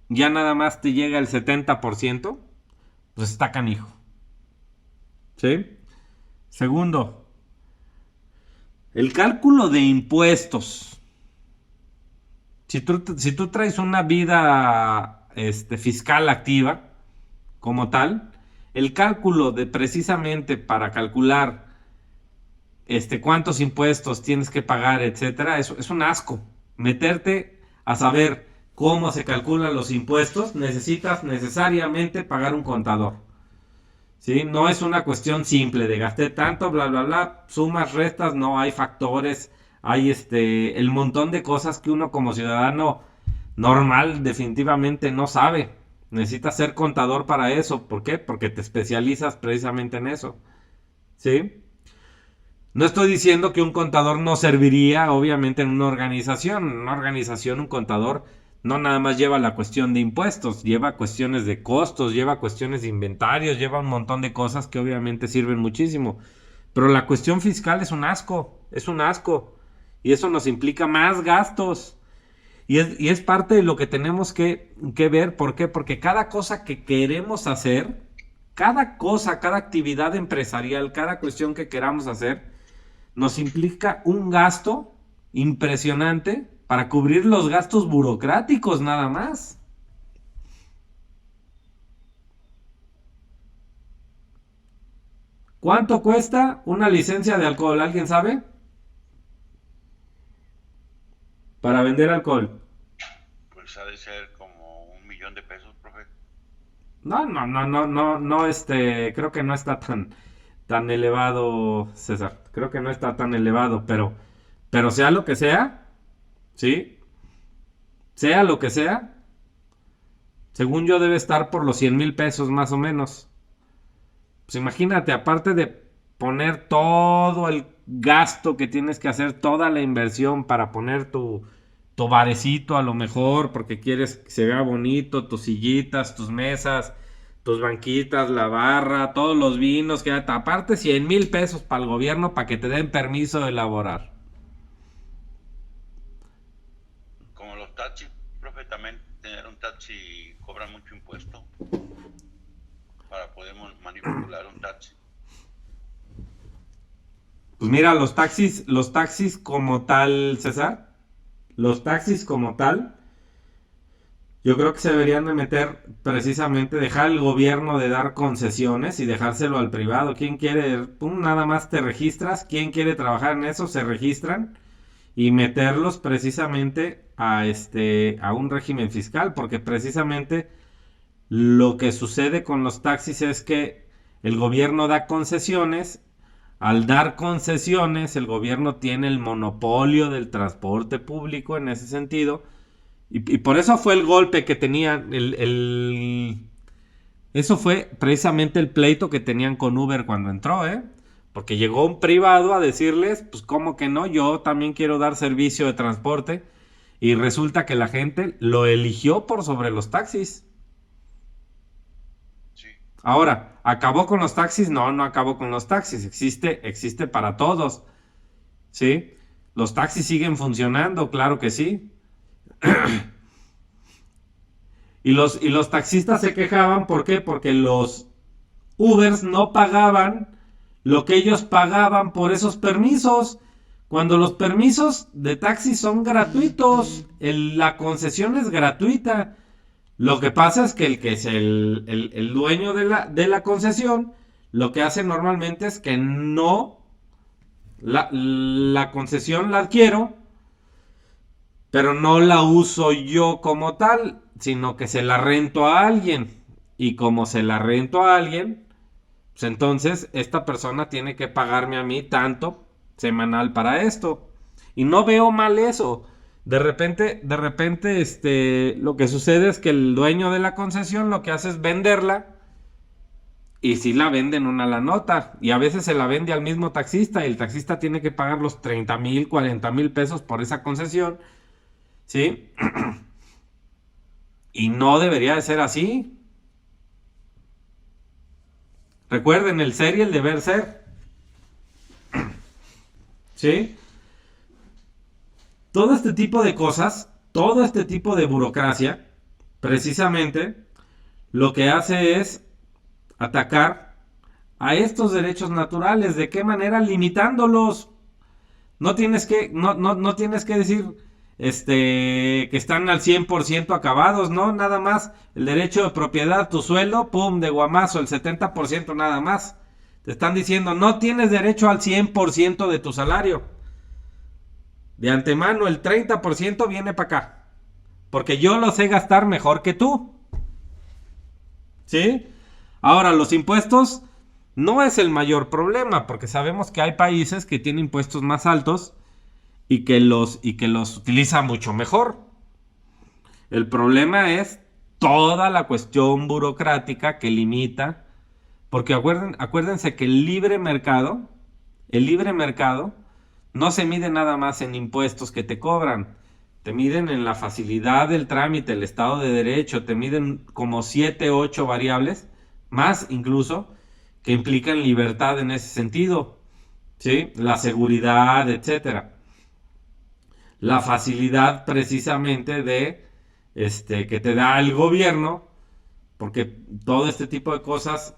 ya nada más te llega el 70%, pues está canijo. ¿Sí? Segundo, el cálculo de impuestos. Si tú traes una vida fiscal activa, como tal, el cálculo de precisamente para calcular cuántos impuestos tienes que pagar, etcétera, es un asco. Meterte a saber cómo se calculan los impuestos, necesitas necesariamente pagar un contador. ¿Sí? No es una cuestión simple de gasté tanto, bla, bla, bla, sumas, restas, no, hay factores, hay el montón de cosas que uno como ciudadano normal definitivamente no sabe. Necesitas ser contador para eso. ¿Por qué? Porque te especializas precisamente en eso. ¿Sí? No estoy diciendo que un contador no serviría, obviamente, en una organización. En una organización, un contador no nada más lleva la cuestión de impuestos, lleva cuestiones de costos, lleva cuestiones de inventarios, lleva un montón de cosas que obviamente sirven muchísimo. Pero la cuestión fiscal es un asco, es un asco. Y eso nos implica más gastos. Y es parte de lo que tenemos que ver. ¿Por qué? Porque cada cosa que queremos hacer, cada cosa, cada actividad empresarial, cada cuestión que queramos hacer, nos implica un gasto impresionante para cubrir los gastos burocráticos nada más. ¿Cuánto cuesta una licencia de alcohol? ¿Alguien sabe? Para vender alcohol. Pues ha de ser como 1,000,000 de pesos, profe. No, no, no, no, no, no, creo que no está tan elevado, César. Creo que no está tan elevado, pero sea lo que sea, ¿sí? Sea lo que sea, según yo debe estar por los 100,000 pesos más o menos. Pues imagínate, aparte de poner todo el gasto que tienes que hacer, toda la inversión para poner tu barecito a lo mejor, porque quieres que se vea bonito, tus sillitas, tus mesas, tus banquitas, la barra, todos los vinos, que aparte 100,000 pesos para el gobierno para que te den permiso de elaborar. Como los taxis, profe, también tener un taxi cobra mucho impuesto para poder manipular un taxi. Pues mira, los taxis como tal, César, los taxis como tal, yo creo que se deberían de meter precisamente, dejar el gobierno de dar concesiones y dejárselo al privado. ¿Quién quiere? Pum, nada más te registras. ¿Quién quiere trabajar en eso? Se registran y meterlos precisamente a un régimen fiscal, porque precisamente lo que sucede con los taxis es que el gobierno da concesiones. Al dar concesiones, el gobierno tiene el monopolio del transporte público en ese sentido. Y por eso fue el golpe que tenían, eso fue precisamente el pleito que tenían con Uber cuando entró, ¿eh? Porque llegó un privado a decirles, pues cómo que no, yo también quiero dar servicio de transporte. Y resulta que la gente lo eligió por sobre los taxis. Sí. Ahora, ¿acabó con los taxis? No, no acabó con los taxis. Existe para todos. ¿Sí? Los taxis siguen funcionando, claro que sí. Y los taxistas se quejaban, ¿por qué? Porque los Ubers no pagaban lo que ellos pagaban por esos permisos. Cuando los permisos de taxi son gratuitos, la concesión es gratuita. Lo que pasa es que el que es el dueño de la concesión, lo que hace normalmente es que no, la concesión la adquiero, pero no la uso yo como tal, sino que se la rento a alguien. Y como se la rento a alguien, pues entonces esta persona tiene que pagarme a mí tanto semanal para esto. Y no veo mal eso. De repente, lo que sucede es que el dueño de la concesión lo que hace es venderla. Y si la venden una la nota. Y a veces se la vende al mismo taxista. Y el taxista tiene que pagar los 30,000, 40,000 pesos por esa concesión. ¿Sí? Y no debería de ser así. Recuerden el ser y el deber ser. ¿Sí? Todo este tipo de cosas, todo este tipo de burocracia, precisamente lo que hace es atacar a estos derechos naturales. ¿De qué manera? Limitándolos. No tienes que decir que están al 100% acabados, ¿no? Nada más el derecho de propiedad, tu sueldo, pum, de guamazo, el 70% nada más. Te están diciendo, no tienes derecho al 100% de tu salario. De antemano, el 30% viene para acá. Porque yo lo sé gastar mejor que tú. ¿Sí? Ahora, los impuestos no es el mayor problema, porque sabemos que hay países que tienen impuestos más altos y que los utilizan mucho mejor. El problema es toda la cuestión burocrática que limita, porque acuérdense que el libre mercado no se mide nada más en impuestos que te cobran, te miden en la facilidad del trámite, el Estado de Derecho, te miden como 7, 8 variables, más incluso, que implican libertad en ese sentido, ¿sí? La seguridad, etcétera. La facilidad precisamente de que te da el gobierno, porque todo este tipo de cosas,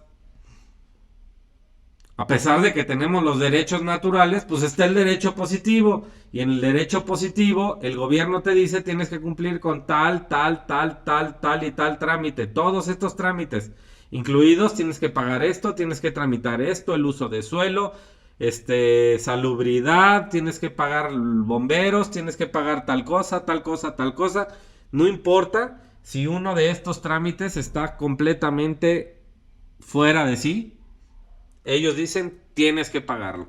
a pesar de que tenemos los derechos naturales, pues está el derecho positivo, y en el derecho positivo el gobierno te dice tienes que cumplir con tal y tal trámite, todos estos trámites incluidos, tienes que pagar esto, tienes que tramitar esto, el uso de suelo, salubridad, tienes que pagar bomberos, tienes que pagar tal cosa, no importa si uno de estos trámites está completamente fuera de sí, ellos dicen tienes que pagarlo.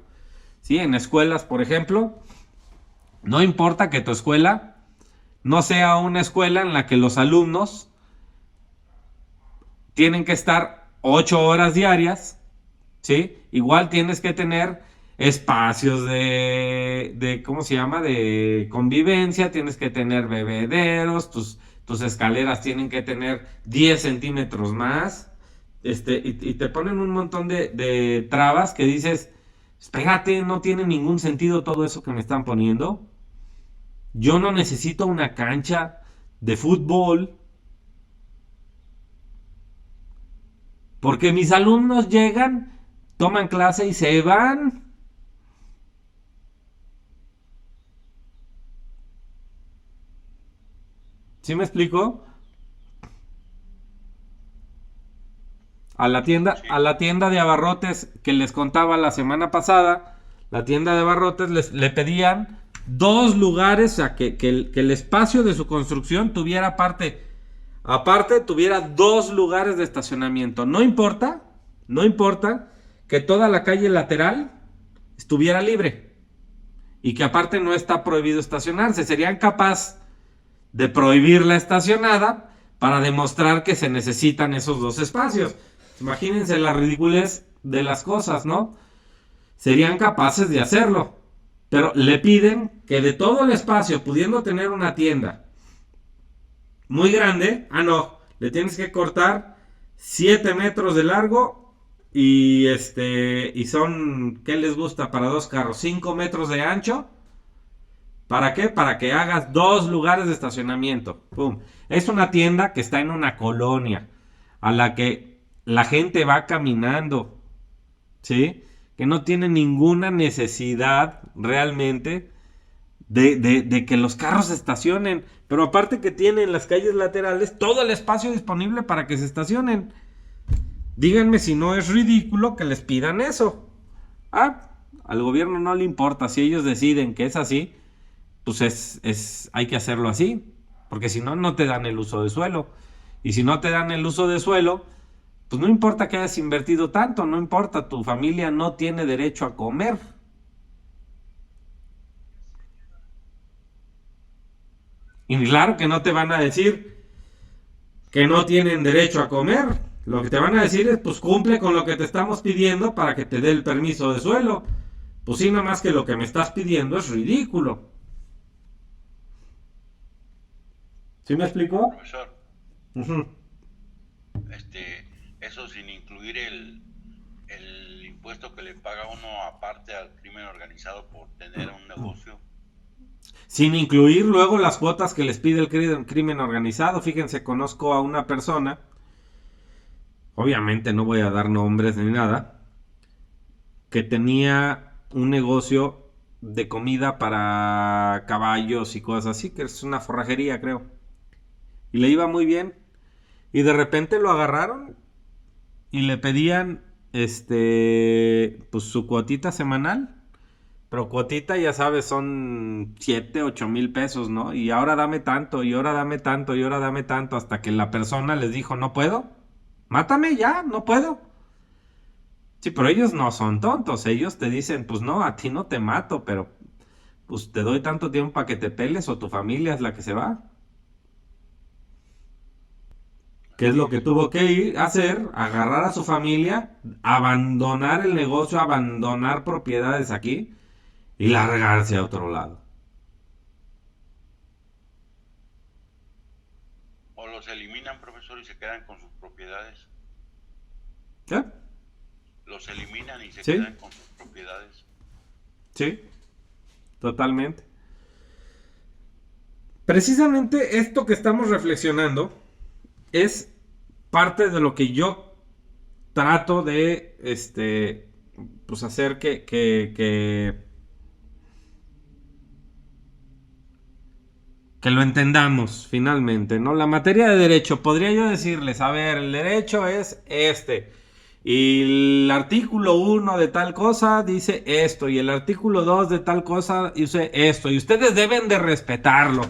¿Sí? En escuelas, por ejemplo, no importa que tu escuela no sea una escuela en la que los alumnos tienen que estar 8 horas diarias, ¿sí? Igual tienes que tener espacios de ¿cómo se llama? De convivencia, tienes que tener bebederos, tus escaleras tienen que tener 10 centímetros más, y te ponen un montón de trabas que dices, espérate, no tiene ningún sentido todo eso que me están poniendo. Yo no necesito una cancha de fútbol, porque mis alumnos llegan, toman clase y se van. ¿Sí me explico? A la tienda de abarrotes que les contaba la semana pasada, la tienda de abarrotes le pedían 2 lugares, o sea, que el espacio de su construcción tuviera aparte tuviera 2 lugares de estacionamiento. No importa que toda la calle lateral estuviera libre y que aparte no está prohibido estacionarse. Serían capaces de prohibir la estacionada para demostrar que se necesitan esos 2 espacios. Imagínense la ridiculez de las cosas, ¿no? serían capaces de hacerlo. Pero le piden que de todo el espacio, pudiendo tener una tienda muy grande, no, le tienes que cortar 7 metros de largo y son, ¿qué les gusta para 2 carros? 5 metros de ancho. ¿Para qué? Para que hagas 2 lugares de estacionamiento. ¡Pum! Es una tienda que está en una colonia a la que la gente va caminando, ¿sí? Que no tiene ninguna necesidad realmente de que los carros se estacionen. Pero aparte que tienen las calles laterales todo el espacio disponible para que se estacionen. Díganme si no es ridículo que les pidan eso. Al gobierno no le importa. Si ellos deciden que es así, pues hay que hacerlo así. Porque si no, no te dan el uso de suelo. Y si no te dan el uso de suelo, pues no importa que hayas invertido tanto, no importa, tu familia no tiene derecho a comer. Y claro que no te van a decir que no tienen derecho a comer. Lo que te van a decir es, pues cumple con lo que te estamos pidiendo para que te dé el permiso de suelo. Pues sí, nada más que lo que me estás pidiendo es ridículo. ¿Sí me explicó? Profesor, Uh-huh. eso sin incluir el impuesto que le paga uno aparte al crimen organizado por tener un negocio. Sin incluir luego las cuotas que les pide el crimen organizado. Fíjense, conozco a una persona, obviamente no voy a dar nombres ni nada, que tenía un negocio de comida para caballos y cosas así, que es una forrajería, creo. Y le iba muy bien. Y de repente lo agarraron y le pedían pues su cuotita semanal. Pero cuotita, ya sabes, son 7, 8 mil pesos, ¿no? Y ahora dame tanto, y ahora dame tanto, y ahora dame tanto, hasta que la persona les dijo, no puedo, mátame ya, no puedo. Sí, pero ellos no son tontos, ellos te dicen, pues no, a ti no te mato, pero pues te doy tanto tiempo para que te peles o tu familia es la que se va. ¿Qué es lo que tuvo que hacer? Agarrar a su familia, abandonar el negocio, abandonar propiedades aquí y largarse a otro lado. O los eliminan, profesor, y se quedan con sus propiedades. ¿Qué? Los eliminan y se ¿Sí? quedan con sus propiedades. Sí, totalmente. Precisamente esto que estamos reflexionando es parte de lo que yo trato de pues hacer que lo entendamos finalmente, ¿no? La materia de derecho, podría yo decirles, a ver, el derecho es y el artículo 1 de tal cosa dice esto, y el artículo 2 de tal cosa dice esto, y ustedes deben de respetarlo,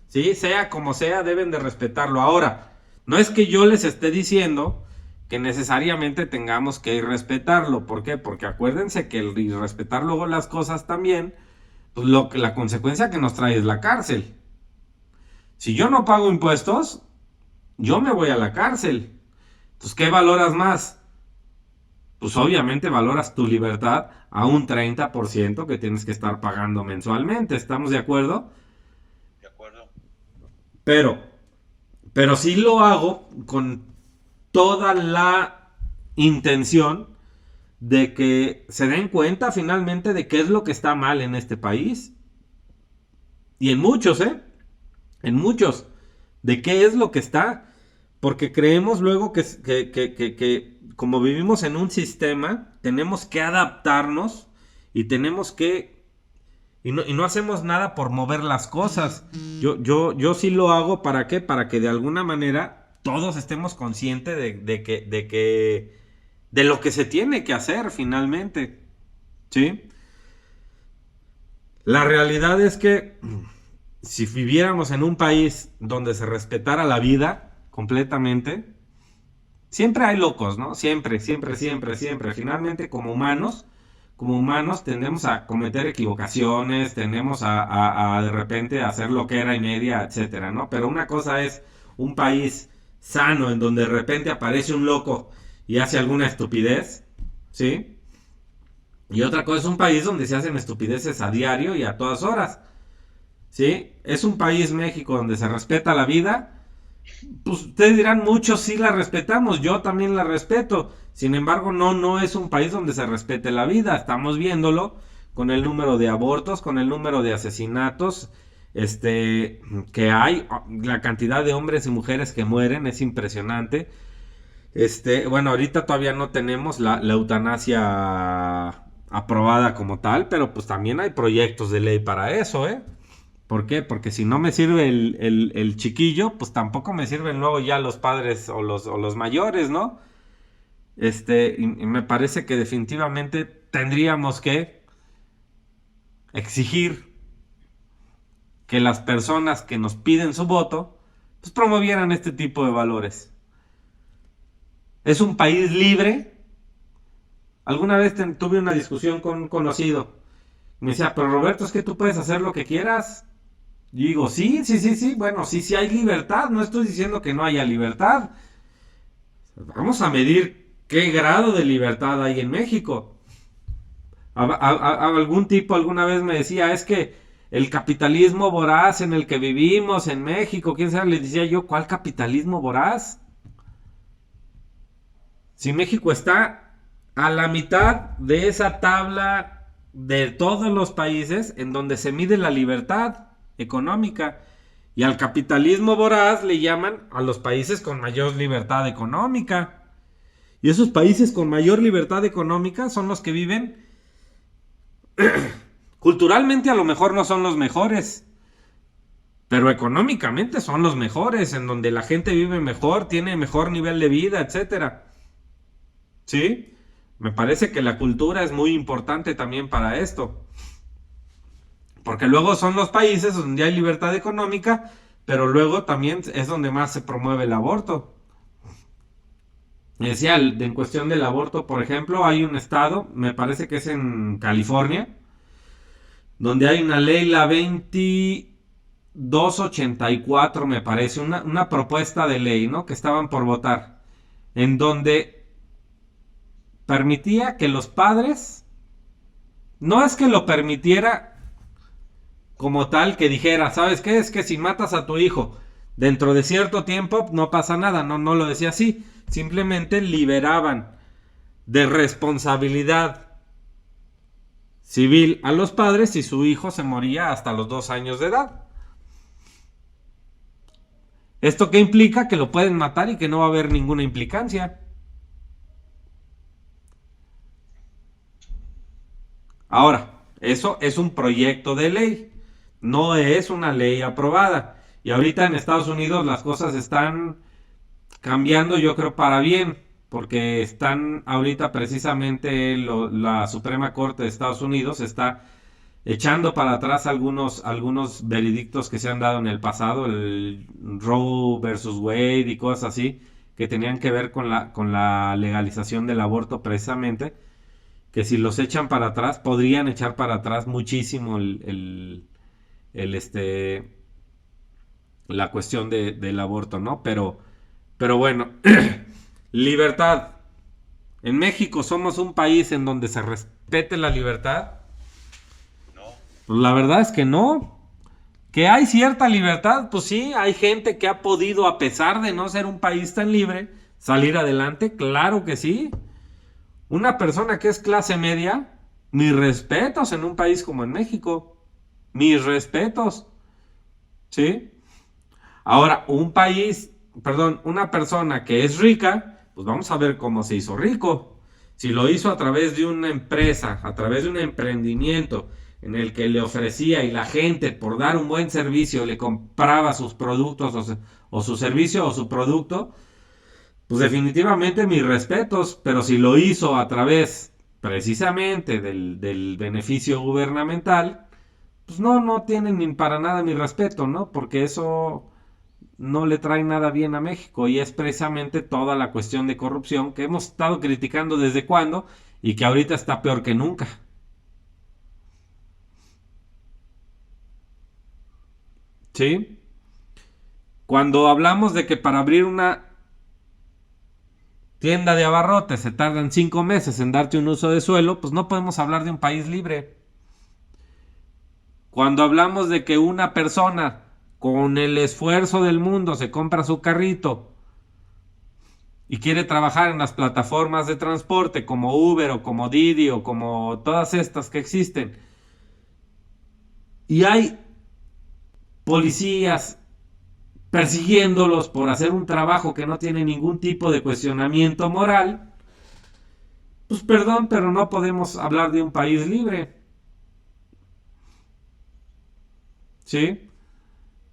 ¿sí? Sea como sea, deben de respetarlo. Ahora, no es que yo les esté diciendo que necesariamente tengamos que irrespetarlo. ¿Por qué? Porque acuérdense que el irrespetar luego las cosas también, pues la consecuencia que nos trae es la cárcel. Si yo no pago impuestos, yo me voy a la cárcel. Entonces, ¿qué valoras más? Pues obviamente valoras tu libertad a un 30% que tienes que estar pagando mensualmente. ¿Estamos de acuerdo? ¿De acuerdo? Pero sí lo hago con toda la intención de que se den cuenta finalmente de qué es lo que está mal en este país. Y en muchos, en muchos, de qué es lo que está. Porque creemos luego que como vivimos en un sistema, tenemos que adaptarnos y tenemos que... Y no hacemos nada por mover las cosas. Yo sí lo hago, ¿para qué? Para que de alguna manera todos estemos conscientes de lo que se tiene que hacer finalmente. ¿Sí? La realidad es que si viviéramos en un país donde se respetara la vida completamente, siempre hay locos, ¿no? Siempre. Finalmente, como humanos tendemos a cometer equivocaciones, tendemos a de repente hacer loquera y media, etcétera, ¿no? Pero una cosa es un país sano en donde de repente aparece un loco y hace alguna estupidez, ¿sí? Y otra cosa es un país donde se hacen estupideces a diario y a todas horas. ¿Sí? Es un país, México, donde se respeta la vida. Pues ustedes dirán, muchos sí la respetamos, yo también la respeto. Sin embargo, no es un país donde se respete la vida. Estamos viéndolo con el número de abortos, con el número de asesinatos, que hay, la cantidad de hombres y mujeres que mueren es impresionante. Bueno, ahorita todavía no tenemos la eutanasia aprobada como tal, pero pues también hay proyectos de ley para eso, ¿eh? ¿Por qué? Porque si no me sirve el chiquillo, pues tampoco me sirven luego ya los padres o los mayores, ¿no? Y me parece que definitivamente tendríamos que exigir que las personas que nos piden su voto, pues promovieran este tipo de valores. Es un país libre. Alguna vez tuve una discusión con un conocido. Me decía, pero Roberto, es que tú puedes hacer lo que quieras. Y digo, sí, sí, sí, sí, bueno, sí, sí hay libertad, no estoy diciendo que no haya libertad. Vamos a medir qué grado de libertad hay en México. Algún tipo alguna vez me decía, es que el capitalismo voraz en el que vivimos en México, quién sabe, le decía yo, ¿cuál capitalismo voraz? Si México está a la mitad de esa tabla de todos los países en donde se mide la libertad económica. Y al capitalismo voraz le llaman a los países con mayor libertad económica. Y esos países con mayor libertad económica son los que viven culturalmente, a lo mejor no son los mejores, pero económicamente son los mejores, en donde la gente vive mejor, tiene mejor nivel de vida, etcétera. ¿Sí? Me parece que la cultura es muy importante también para esto. Porque luego son los países donde hay libertad económica, pero luego también es donde más se promueve el aborto. Decía, en cuestión del aborto, por ejemplo, hay un estado, me parece que es en California, donde hay una ley, la 2284, me parece, una propuesta de ley, ¿no? Que estaban por votar, en donde permitía que los padres, no es que lo permitiera como tal, que dijera, ¿sabes qué? Es que si matas a tu hijo dentro de cierto tiempo no pasa nada, no lo decía así, simplemente liberaban de responsabilidad civil a los padres si su hijo se moría hasta los 2 años de edad. ¿Esto qué implica? Que lo pueden matar y que no va a haber ninguna implicancia. Ahora, eso es un proyecto de ley, no es una ley aprobada. Y ahorita en Estados Unidos las cosas están cambiando, yo creo, para bien, porque están ahorita precisamente la Suprema Corte de Estados Unidos está echando para atrás algunos veredictos que se han dado en el pasado, el Roe versus Wade y cosas así, que tenían que ver con la legalización del aborto precisamente, que si los echan para atrás, podrían echar para atrás muchísimo la cuestión del aborto, ¿no? Pero bueno, libertad. En México somos un país en donde se respete la libertad. No, Pues la verdad es que no. Que hay cierta libertad, pues sí, hay gente que ha podido, a pesar de no ser un país tan libre, salir adelante, claro que sí. Una persona que es clase media, mis respetos en un país como en México. Mis respetos. ¿Sí? Ahora, una persona que es rica, pues vamos a ver cómo se hizo rico. Si lo hizo a través de una empresa, a través de un emprendimiento en el que le ofrecía y la gente por dar un buen servicio le compraba sus productos o su servicio o su producto, pues definitivamente mis respetos, pero si lo hizo a través precisamente del beneficio gubernamental, pues no tienen ni para nada mi respeto, ¿no? Porque eso no le trae nada bien a México y es precisamente toda la cuestión de corrupción que hemos estado criticando desde cuando y que ahorita está peor que nunca. ¿Sí? Cuando hablamos de que para abrir tienda de abarrotes se tardan 5 meses en darte un uso de suelo, pues no podemos hablar de un país libre. Cuando hablamos de que una persona con el esfuerzo del mundo se compra su carrito y quiere trabajar en las plataformas de transporte como Uber o como Didi o como todas estas que existen, y hay policías persiguiéndolos por hacer un trabajo que no tiene ningún tipo de cuestionamiento moral, pues perdón, pero no podemos hablar de un país libre. ¿Sí?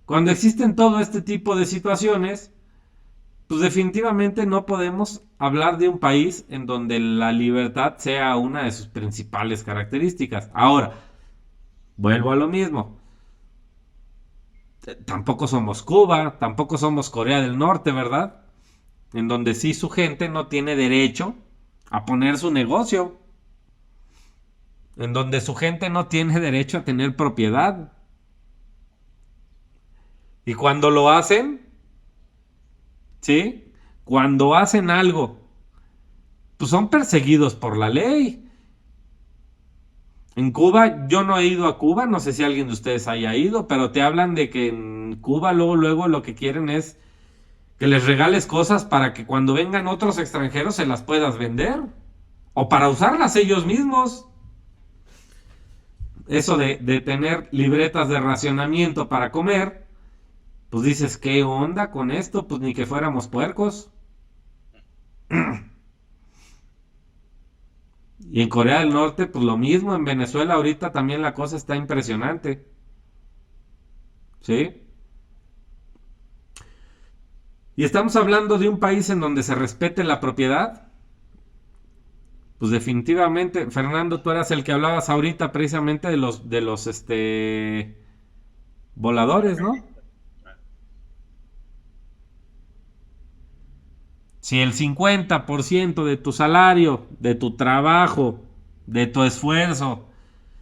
Cuando existen todo este tipo de situaciones, pues definitivamente no podemos hablar de un país en donde la libertad sea una de sus principales características. Ahora, vuelvo a lo mismo. Tampoco somos Cuba, tampoco somos Corea del Norte, ¿verdad? En donde sí su gente no tiene derecho a poner su negocio. En donde su gente no tiene derecho a tener propiedad. Y cuando lo hacen, ¿sí? Cuando hacen algo, pues son perseguidos por la ley. En Cuba, yo no he ido a Cuba, no sé si alguien de ustedes haya ido, pero te hablan de que en Cuba luego lo que quieren es que les regales cosas para que cuando vengan otros extranjeros se las puedas vender. O para usarlas ellos mismos. Eso de tener libretas de racionamiento para comer, pues dices, ¿qué onda con esto? Pues ni que fuéramos puercos. Y en Corea del Norte, pues lo mismo. En Venezuela ahorita también la cosa está impresionante. ¿Sí? Y estamos hablando de un país en donde se respete la propiedad. Pues definitivamente, Fernando, tú eras el que hablabas ahorita precisamente de los voladores, ¿no? Si el 50% de tu salario, de tu trabajo, de tu esfuerzo,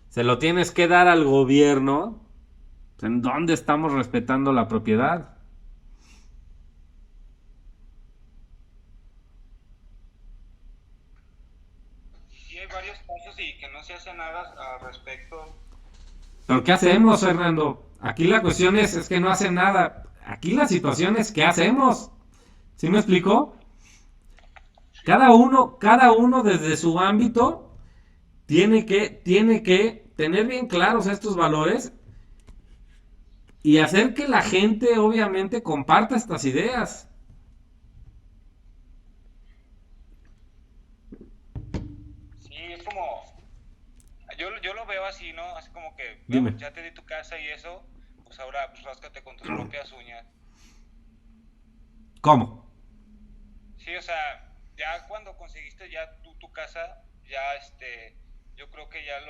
se lo tienes que dar al gobierno, pues ¿en dónde estamos respetando la propiedad? Sí, hay varios casos y que no se hace nada al respecto. ¿Pero qué hacemos, Fernando? Aquí la cuestión es que no hacen nada. Aquí la situación es ¿qué hacemos? ¿Sí me explicó? Cada uno desde su ámbito tiene que tener bien claros estos valores y hacer que la gente obviamente comparta estas ideas. Sí, es como, yo lo veo así, ¿no? Así como que, Dime. bueno, ya te di tu casa y eso, pues ahora pues ráscate con tus propias uñas. ¿Cómo? Sí, o sea, ya cuando conseguiste ya tu casa, ya yo creo que ya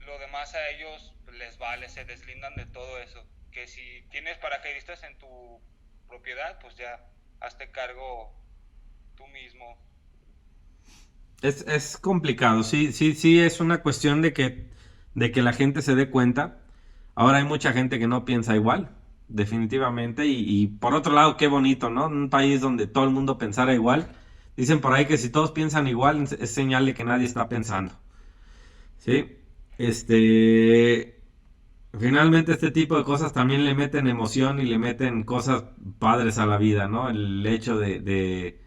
lo demás a ellos les vale, se deslindan de todo eso. Que si tienes paracaidistas en tu propiedad, pues ya hazte cargo tú mismo. Es complicado, sí, es una cuestión de que la gente se dé cuenta. Ahora hay mucha gente que no piensa igual, definitivamente, y por otro lado, qué bonito, ¿no? Un país donde todo el mundo pensara igual. Dicen por ahí que si todos piensan igual, es señal de que nadie está pensando, ¿sí? Finalmente este tipo de cosas también le meten emoción y le meten cosas padres a la vida, ¿no? El hecho de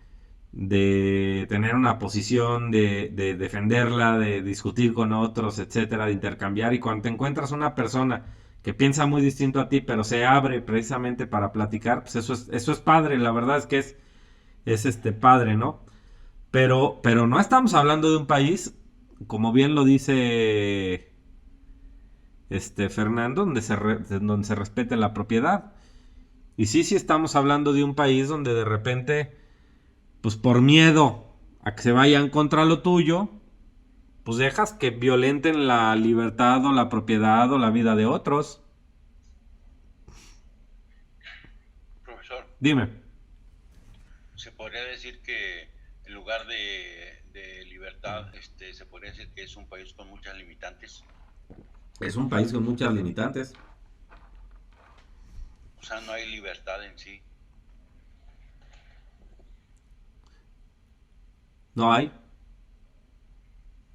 tener una posición, de defenderla, de discutir con otros, etcétera, de intercambiar. Y cuando te encuentras una persona que piensa muy distinto a ti, pero se abre precisamente para platicar, pues eso es padre. La verdad es que es padre, ¿no? Pero no estamos hablando de un país, como bien lo dice Fernando, donde se respete la propiedad. Y sí estamos hablando de un país donde de repente, pues por miedo a que se vayan contra lo tuyo, pues dejas que violenten la libertad o la propiedad o la vida de otros. Profesor, Dime. se podría decir que en lugar de libertad, se podría decir que es un país con muchas limitantes. Es un país con muchas limitantes. O sea, no hay libertad en sí. No hay.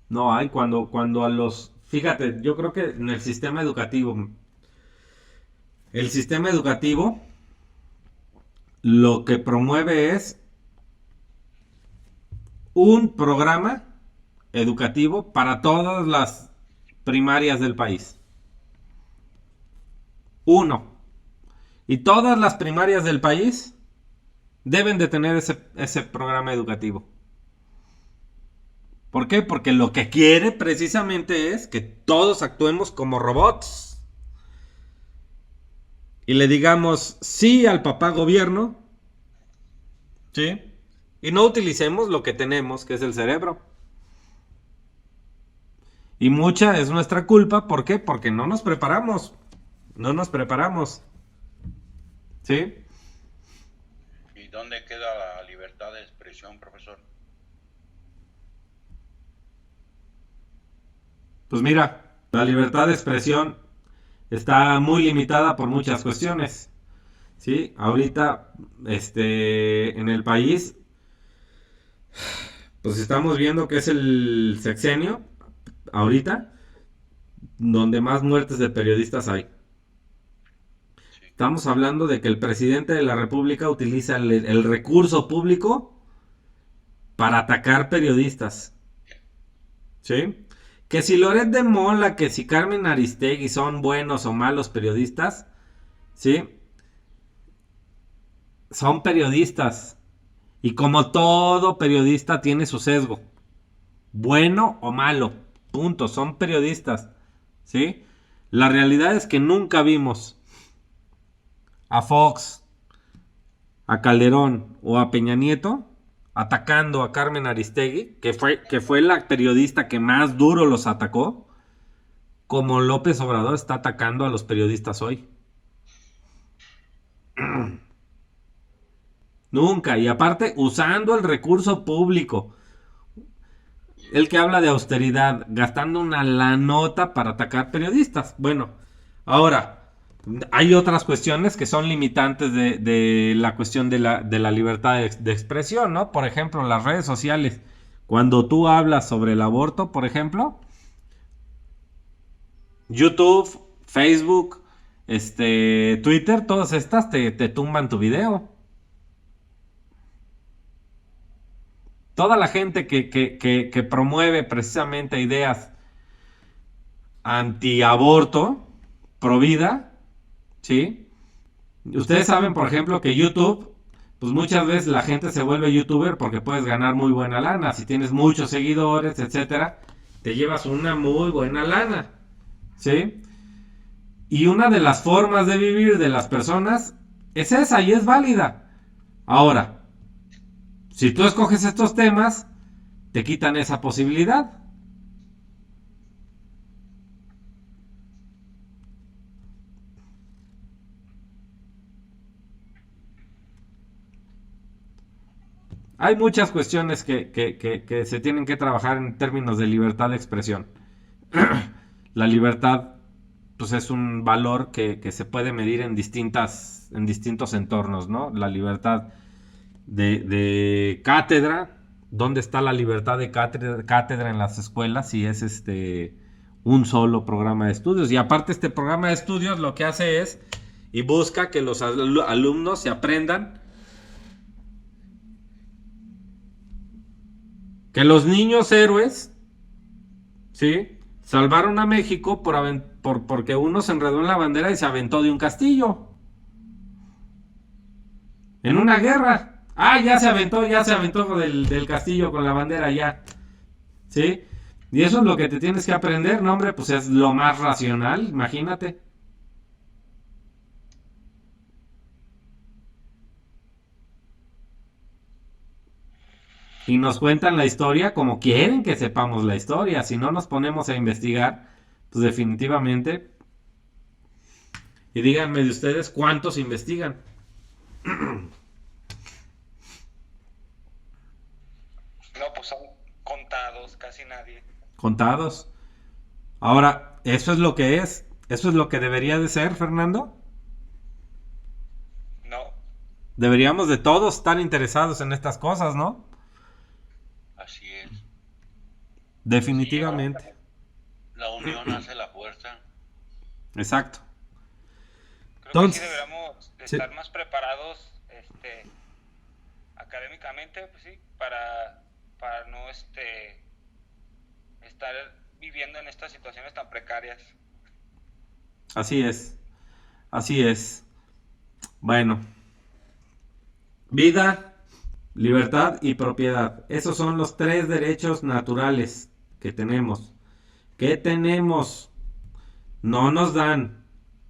No hay. Cuando a los... Fíjate, yo creo que en el sistema educativo... El sistema educativo lo que promueve es un programa educativo para todas las primarias del país. Uno. Y todas las primarias del país deben de tener ese programa educativo. ¿Por qué? Porque lo que quiere precisamente es que todos actuemos como robots. Y le digamos sí al papá gobierno. ¿Sí? Y no utilicemos lo que tenemos, que es el cerebro. Y mucha es nuestra culpa. ¿Por qué? Porque no nos preparamos. No nos preparamos. ¿Sí? ¿Y dónde queda la libertad de expresión, profesor? Pues mira, la libertad de expresión está muy limitada por muchas cuestiones. ¿Sí? Ahorita, en el país, pues estamos viendo que es el sexenio, ahorita, donde más muertes de periodistas hay. Estamos hablando de que el presidente de la República utiliza el recurso público para atacar periodistas. ¿Sí? Que si Loret de Mola, que si Carmen Aristegui son buenos o malos periodistas, ¿sí? Son periodistas. Y como todo periodista tiene su sesgo. Bueno o malo. Punto. Son periodistas. ¿Sí? La realidad es que nunca vimos a Fox, a Calderón o a Peña Nieto atacando a Carmen Aristegui, que fue la periodista que más duro los atacó, como López Obrador está atacando a los periodistas hoy. Nunca. Y aparte, usando el recurso público. El que habla de austeridad, gastando una lanota para atacar periodistas. Bueno, ahora, hay otras cuestiones que son limitantes de la cuestión de la libertad de expresión, ¿no? Por ejemplo, las redes sociales. Cuando tú hablas sobre el aborto, por ejemplo, YouTube, Facebook, Twitter, todas estas te tumban tu video. Toda la gente que promueve precisamente ideas antiaborto, pro vida, ¿sí? Ustedes saben, por ejemplo, que YouTube, pues muchas veces la gente se vuelve youtuber porque puedes ganar muy buena lana. Si tienes muchos seguidores, etcétera, te llevas una muy buena lana, ¿sí? Y una de las formas de vivir de las personas es esa y es válida. Ahora, si tú escoges estos temas, te quitan esa posibilidad. Hay muchas cuestiones que se tienen que trabajar en términos de libertad de expresión. La libertad, pues, es un valor que se puede medir en distintos entornos, ¿no? La libertad de cátedra. ¿Dónde está la libertad de cátedra en las escuelas? Si es un solo programa de estudios. Y aparte, este programa de estudios lo que hace es y busca que los alumnos se aprendan que los niños héroes, ¿sí?, salvaron a México porque uno se enredó en la bandera y se aventó de un castillo en una guerra. Ah, ya se aventó del castillo con la bandera ya. ¿Sí? Y eso es lo que te tienes que aprender, ¿no, hombre? Pues es lo más racional, imagínate. Y nos cuentan la historia como quieren que sepamos la historia. Si no nos ponemos a investigar, pues definitivamente. Y díganme de ustedes cuántos investigan. No, pues son contados, casi nadie. Contados. Ahora, ¿eso es lo que es? ¿Eso es lo que debería de ser, Fernando? No, Deberíamos de todos estar interesados en estas cosas, ¿no? Así Definitivamente. La unión hace la fuerza. Exacto. Creo que sí Entonces, deberíamos de sí, estar más preparados, académicamente, pues sí, para no, estar viviendo en estas situaciones tan precarias. así es. Así es. Bueno, vida, libertad y propiedad. Esos son los tres derechos naturales que tenemos. ¿Qué tenemos? No nos dan.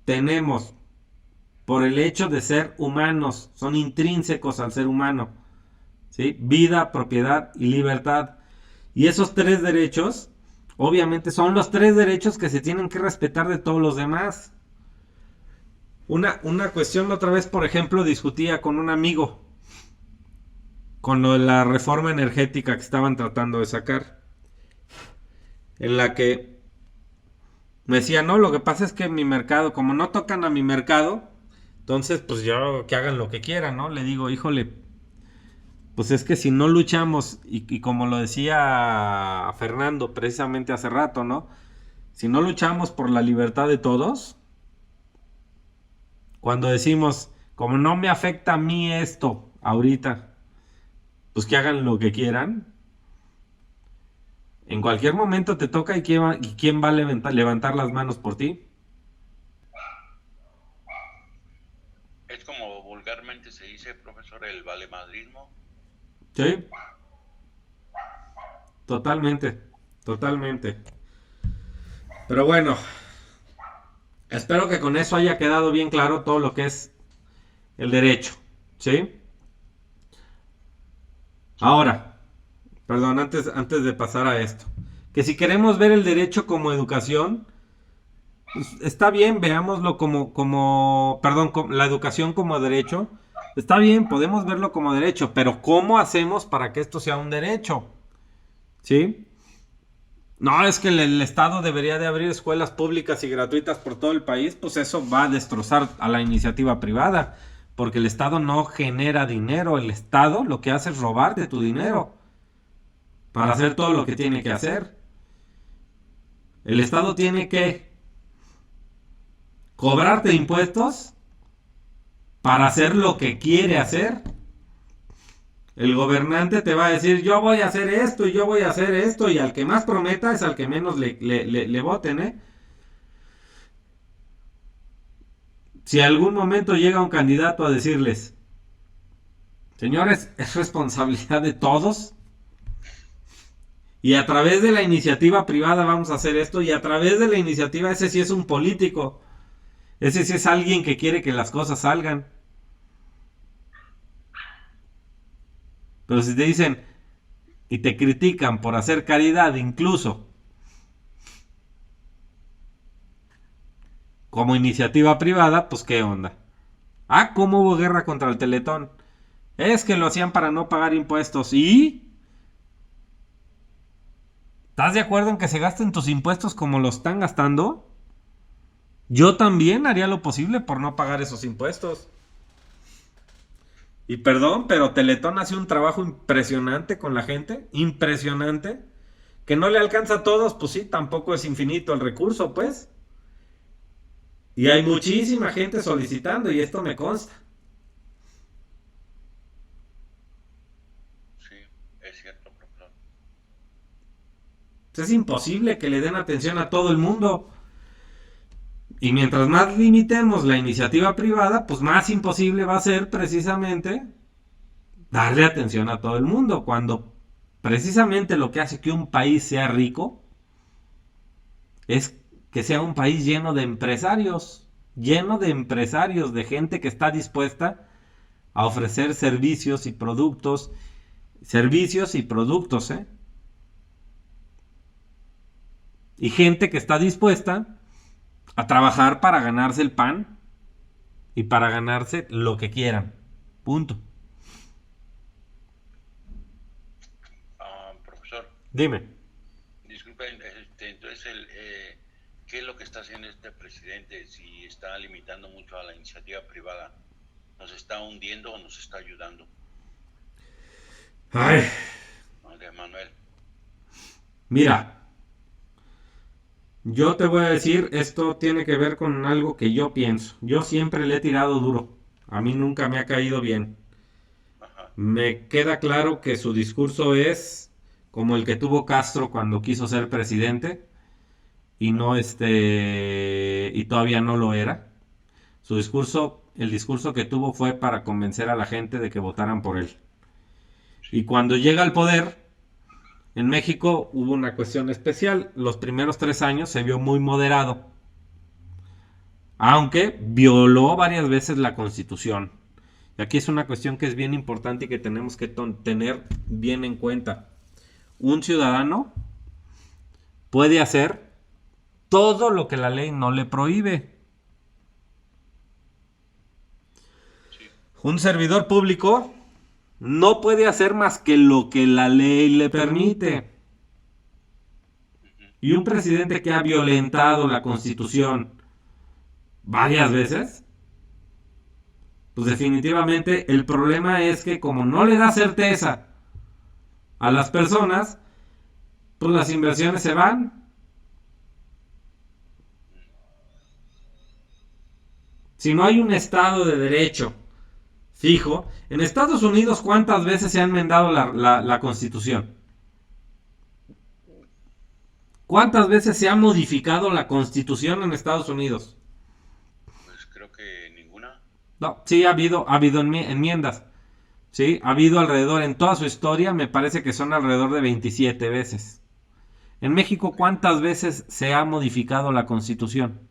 Tenemos. Por el hecho de ser humanos. Son intrínsecos al ser humano. ¿Sí? Vida, propiedad y libertad. Y esos tres derechos, obviamente, son los tres derechos que se tienen que respetar de todos los demás. Una cuestión la otra vez, por ejemplo, discutía con un amigo con lo de la reforma energética que estaban tratando de sacar, en la que me decía, no, lo que pasa es que mi mercado, como no tocan a mi mercado, entonces pues yo que hagan lo que quieran, ¿no? Le digo, híjole, pues es que si no luchamos, y como lo decía Fernando precisamente hace rato, ¿no? Si no luchamos por la libertad de todos, cuando decimos, como no me afecta a mí esto ahorita, pues que hagan lo que quieran. En cualquier momento te toca y quién va a levantar las manos por ti. Es como vulgarmente se dice, profesor, el valemadrismo. Sí, totalmente, totalmente. Pero bueno, espero que con eso haya quedado bien claro todo lo que es el derecho. ¿Sí? Ahora, perdón, antes de pasar a esto. Que si queremos ver el derecho como educación, pues está bien, veámoslo la educación como derecho. Está bien, podemos verlo como derecho, pero ¿cómo hacemos para que esto sea un derecho? ¿Sí? No, es que el Estado debería de abrir escuelas públicas y gratuitas por todo el país, pues eso va a destrozar a la iniciativa privada, porque el Estado no genera dinero, el Estado lo que hace es robarte tu dinero para hacer todo lo que tiene que hacer. El Estado tiene que cobrarte impuestos para hacer lo que quiere hacer. El gobernante te va a decir, yo voy a hacer esto y yo voy a hacer esto, y al que más prometa es al que menos le voten, ¿eh? Si algún momento llega un candidato a decirles, señores, es responsabilidad de todos, y a través de la iniciativa privada vamos a hacer esto, y a través de la iniciativa, ese sí es un político, ese sí es alguien que quiere que las cosas salgan. Pero si te dicen y te critican por hacer caridad, incluso como iniciativa privada, pues qué onda. Ah, ¿cómo hubo guerra contra el Teletón? Es que lo hacían para no pagar impuestos. ¿Y? ¿Estás de acuerdo en que se gasten tus impuestos como lo están gastando? Yo también haría lo posible por no pagar esos impuestos. Y perdón, pero Teletón hace un trabajo impresionante con la gente. Impresionante. Que no le alcanza a todos, pues sí, tampoco es infinito el recurso, pues. Y hay muchísima gente solicitando, y esto me consta. Sí, es cierto, profesor. Es imposible que le den atención a todo el mundo. Y mientras más limitemos la iniciativa privada, pues más imposible va a ser precisamente darle atención a todo el mundo. Cuando precisamente lo que hace que un país sea rico es que sea un país lleno de empresarios, de gente que está dispuesta a ofrecer servicios y productos, ¿eh? Y gente que está dispuesta a trabajar para ganarse el pan y para ganarse lo que quieran. Punto. Profesor, Dime. disculpen, entonces, ¿qué es lo que está haciendo este presidente? Si está limitando mucho a la iniciativa privada, ¿nos está hundiendo o nos está ayudando? Ay, Andrés Manuel. Mira, yo te voy a decir, esto tiene que ver con algo que yo pienso. Yo siempre le he tirado duro. A mí nunca me ha caído bien. Ajá. Me queda claro que su discurso es como el que tuvo Castro cuando quiso ser presidente y no y todavía no lo era. Su discurso, el discurso que tuvo fue para convencer a la gente de que votaran por él. Y cuando llega al poder, en México hubo una cuestión especial. Los primeros 3 años se vio muy moderado, aunque violó varias veces la Constitución. Y aquí es una cuestión que es bien importante y que tenemos que tener bien en cuenta. Un ciudadano puede hacer todo lo que la ley no le prohíbe. Un servidor público no puede hacer más que lo que la ley le permite. Y un presidente que ha violentado la Constitución varias veces, pues definitivamente el problema es que como no le da certeza a las personas, pues las inversiones se van. Si no hay un Estado de Derecho fijo, en Estados Unidos, ¿cuántas veces se ha enmendado la Constitución? ¿Cuántas veces se ha modificado la Constitución en Estados Unidos? Pues creo que ninguna. No, sí ha habido enmiendas. Sí, ha habido alrededor, en toda su historia, me parece que son alrededor de 27 veces. En México, ¿cuántas veces se ha modificado la Constitución?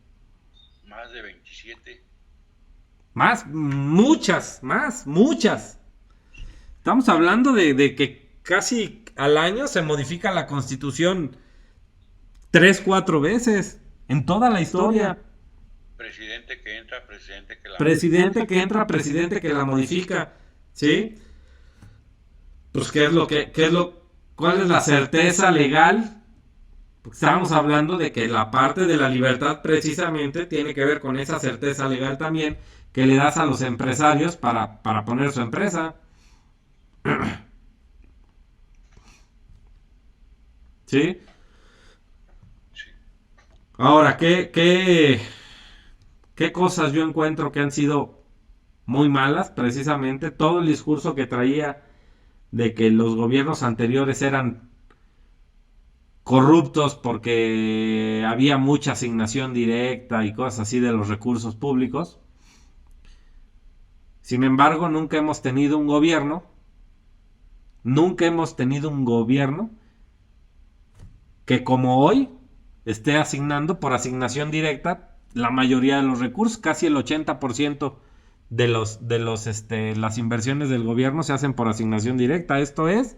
Más de 27. Más, muchas. Estamos hablando de que casi al año se modifica la Constitución 3, 4 veces en toda la historia. Presidente que entra, presidente que la... Presidente que entra, presidente que la modifica, ¿sí? Pues ¿cuál es la certeza legal? Porque estábamos hablando de que la parte de la libertad precisamente tiene que ver con esa certeza legal también que le das a los empresarios para poner su empresa. ¿Sí? Ahora, ¿qué cosas yo encuentro que han sido muy malas? Precisamente todo el discurso que traía de que los gobiernos anteriores eran corruptos porque había mucha asignación directa y cosas así de los recursos públicos. Sin embargo, nunca hemos tenido un gobierno que como hoy esté asignando por asignación directa la mayoría de los recursos. Casi el 80% de las inversiones del gobierno se hacen por asignación directa. Esto es,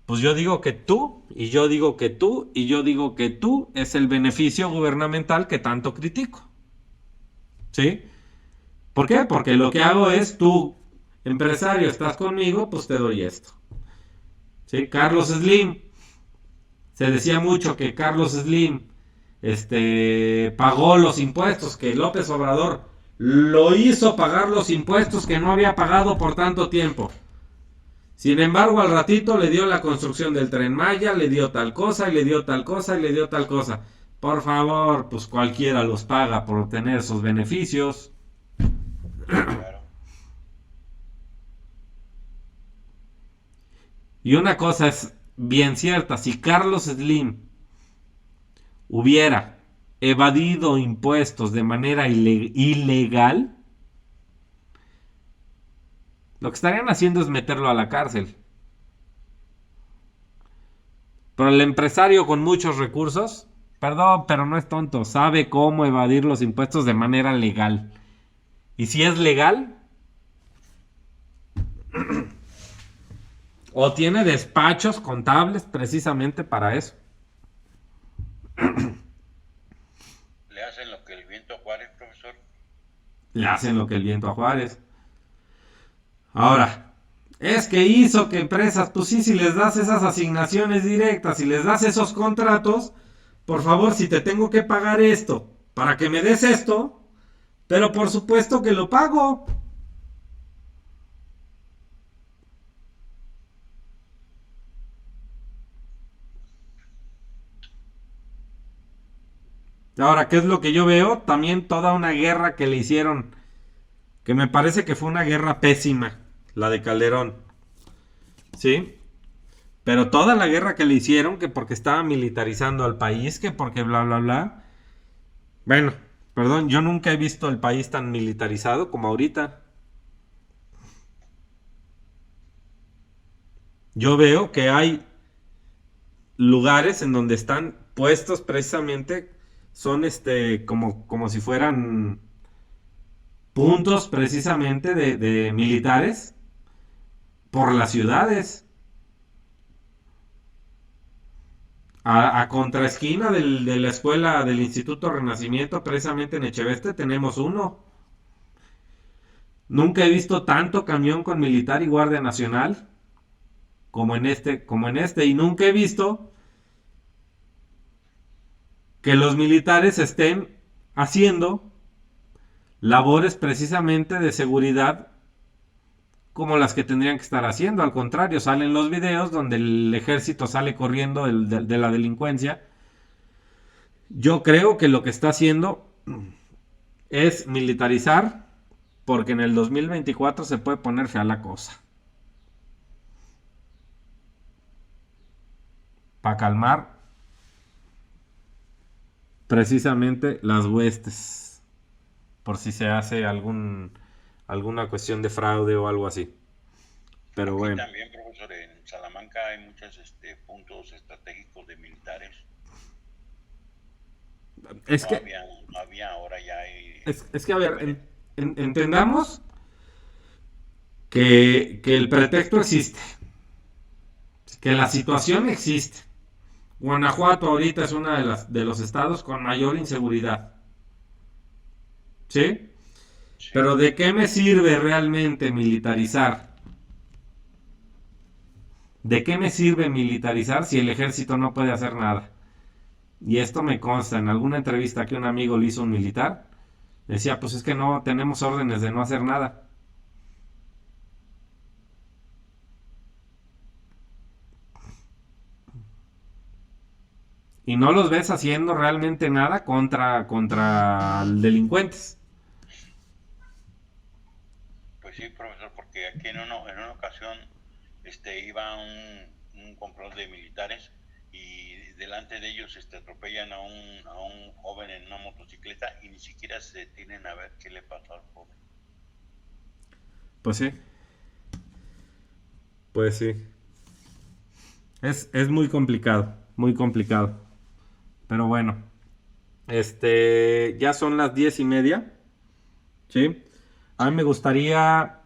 pues yo digo que tú, y yo digo que tú, y yo digo que tú, es el beneficio gubernamental que tanto critico. ¿Sí? ¿Por qué? Porque lo que hago es, tú, empresario, estás conmigo, pues te doy esto. ¿Sí? Carlos Slim, se decía mucho que Carlos Slim pagó los impuestos, que López Obrador lo hizo pagar los impuestos que no había pagado por tanto tiempo. Sin embargo, al ratito le dio la construcción del Tren Maya, le dio tal cosa, y le dio tal cosa, y le dio tal cosa. Por favor, pues cualquiera los paga por obtener esos beneficios. Claro. Y una cosa es bien cierta, si Carlos Slim hubiera evadido impuestos de manera ilegal, lo que estarían haciendo es meterlo a la cárcel. Pero el empresario con muchos recursos, perdón, pero no es tonto, sabe cómo evadir los impuestos de manera legal. Y si es legal, o tiene despachos contables precisamente para eso. Le hacen lo que el viento a Juárez, profesor. Le hacen lo que el viento a Juárez. Ahora, es que hizo que empresas, pues sí, si les das esas asignaciones directas, si les das esos contratos, por favor, si te tengo que pagar esto para que me des esto, pero por supuesto que lo pago. Ahora, ¿qué es lo que yo veo? También toda una guerra que le hicieron, que me parece que fue una guerra pésima, la de Calderón, ¿sí? Pero toda la guerra que le hicieron, que porque estaba militarizando al país, que porque bla, bla, bla. Bueno, perdón, yo nunca he visto el país tan militarizado como ahorita. Yo veo que hay lugares en donde están puestos precisamente, son como si fueran puntos precisamente de militares por las ciudades. A contraesquina de la escuela del Instituto Renacimiento, precisamente en Echeveste, tenemos uno. Nunca he visto tanto camión con militar y guardia nacional como en este, y nunca he visto que los militares estén haciendo labores precisamente de seguridad como las que tendrían que estar haciendo. Al contrario, salen los videos donde el ejército sale corriendo de la delincuencia. Yo creo que lo que está haciendo es militarizar, porque en el 2024 se puede poner fea la cosa. Para calmar precisamente las huestes, por si se hace alguna cuestión de fraude o algo así. Pero Aquí bueno, también, profesor, en Salamanca hay muchos puntos estratégicos de militares. es No que, había, no había, ahora ya hay. es que a ver, entendamos que el pretexto existe, que la situación existe. Guanajuato ahorita es uno de los estados con mayor inseguridad, ¿sí? Sí, Pero ¿de qué me sirve realmente militarizar? ¿De qué me sirve militarizar si el ejército no puede hacer nada? Y esto me consta en alguna entrevista que un amigo le hizo a un militar. Decía, pues es que no tenemos órdenes de no hacer nada. Y no los ves haciendo realmente nada contra delincuentes. pues sí, profesor, porque aquí en una ocasión iba un complot de militares y delante de ellos atropellan a un joven en una motocicleta y ni siquiera se detienen a ver qué le pasó al joven. Pues sí. Pues sí. Es muy complicado, muy complicado. Pero bueno, ya son las 10:30, ¿sí? A mí me gustaría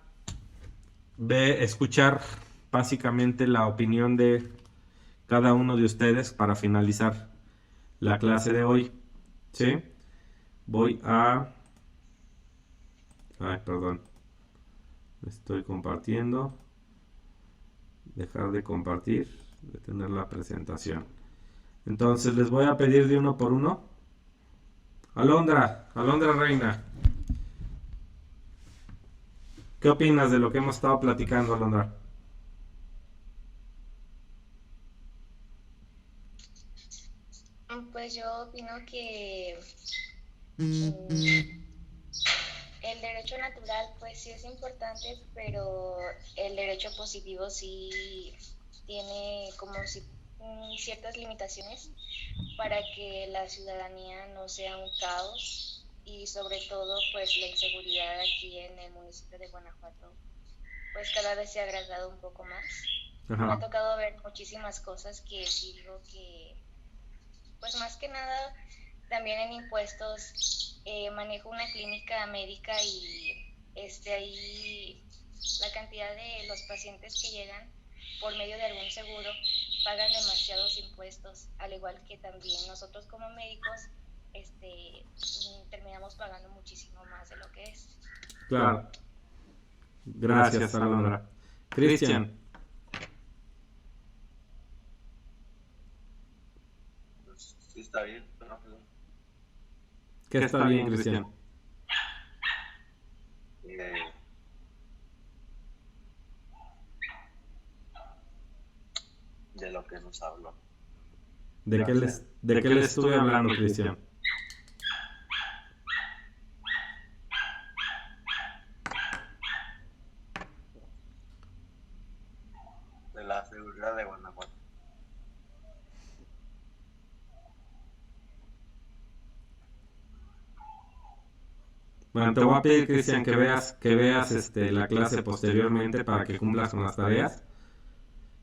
escuchar básicamente la opinión de cada uno de ustedes para finalizar la clase de hoy, ¿sí? Voy a... Ay, perdón. Estoy compartiendo. Dejar de compartir, detener la presentación. Entonces les voy a pedir de uno por uno. Alondra Reina, ¿qué opinas de lo que hemos estado platicando, Alondra? Pues yo opino que mm, el derecho natural pues sí es importante, pero el derecho positivo sí tiene como si, ciertas limitaciones para que la ciudadanía no sea un caos y sobre todo pues la inseguridad aquí en el municipio de Guanajuato pues cada vez se ha agravado un poco más. Me ha Ajá. tocado ver muchísimas cosas que sí digo que pues más que nada también en impuestos manejo una clínica médica y ahí la cantidad de los pacientes que llegan por medio de algún seguro pagan demasiados impuestos, al igual que también nosotros como médicos terminamos pagando muchísimo más de lo que es. Claro. Gracias, Alondra. Cristian, Pues sí está bien, profesor. ¿qué está bien, Cristian? Eh, de lo que nos habló. ¿De qué les estuve hablando, Cristian? Bueno, te voy a pedir, Cristian, que veas la clase posteriormente para que cumplas con las tareas.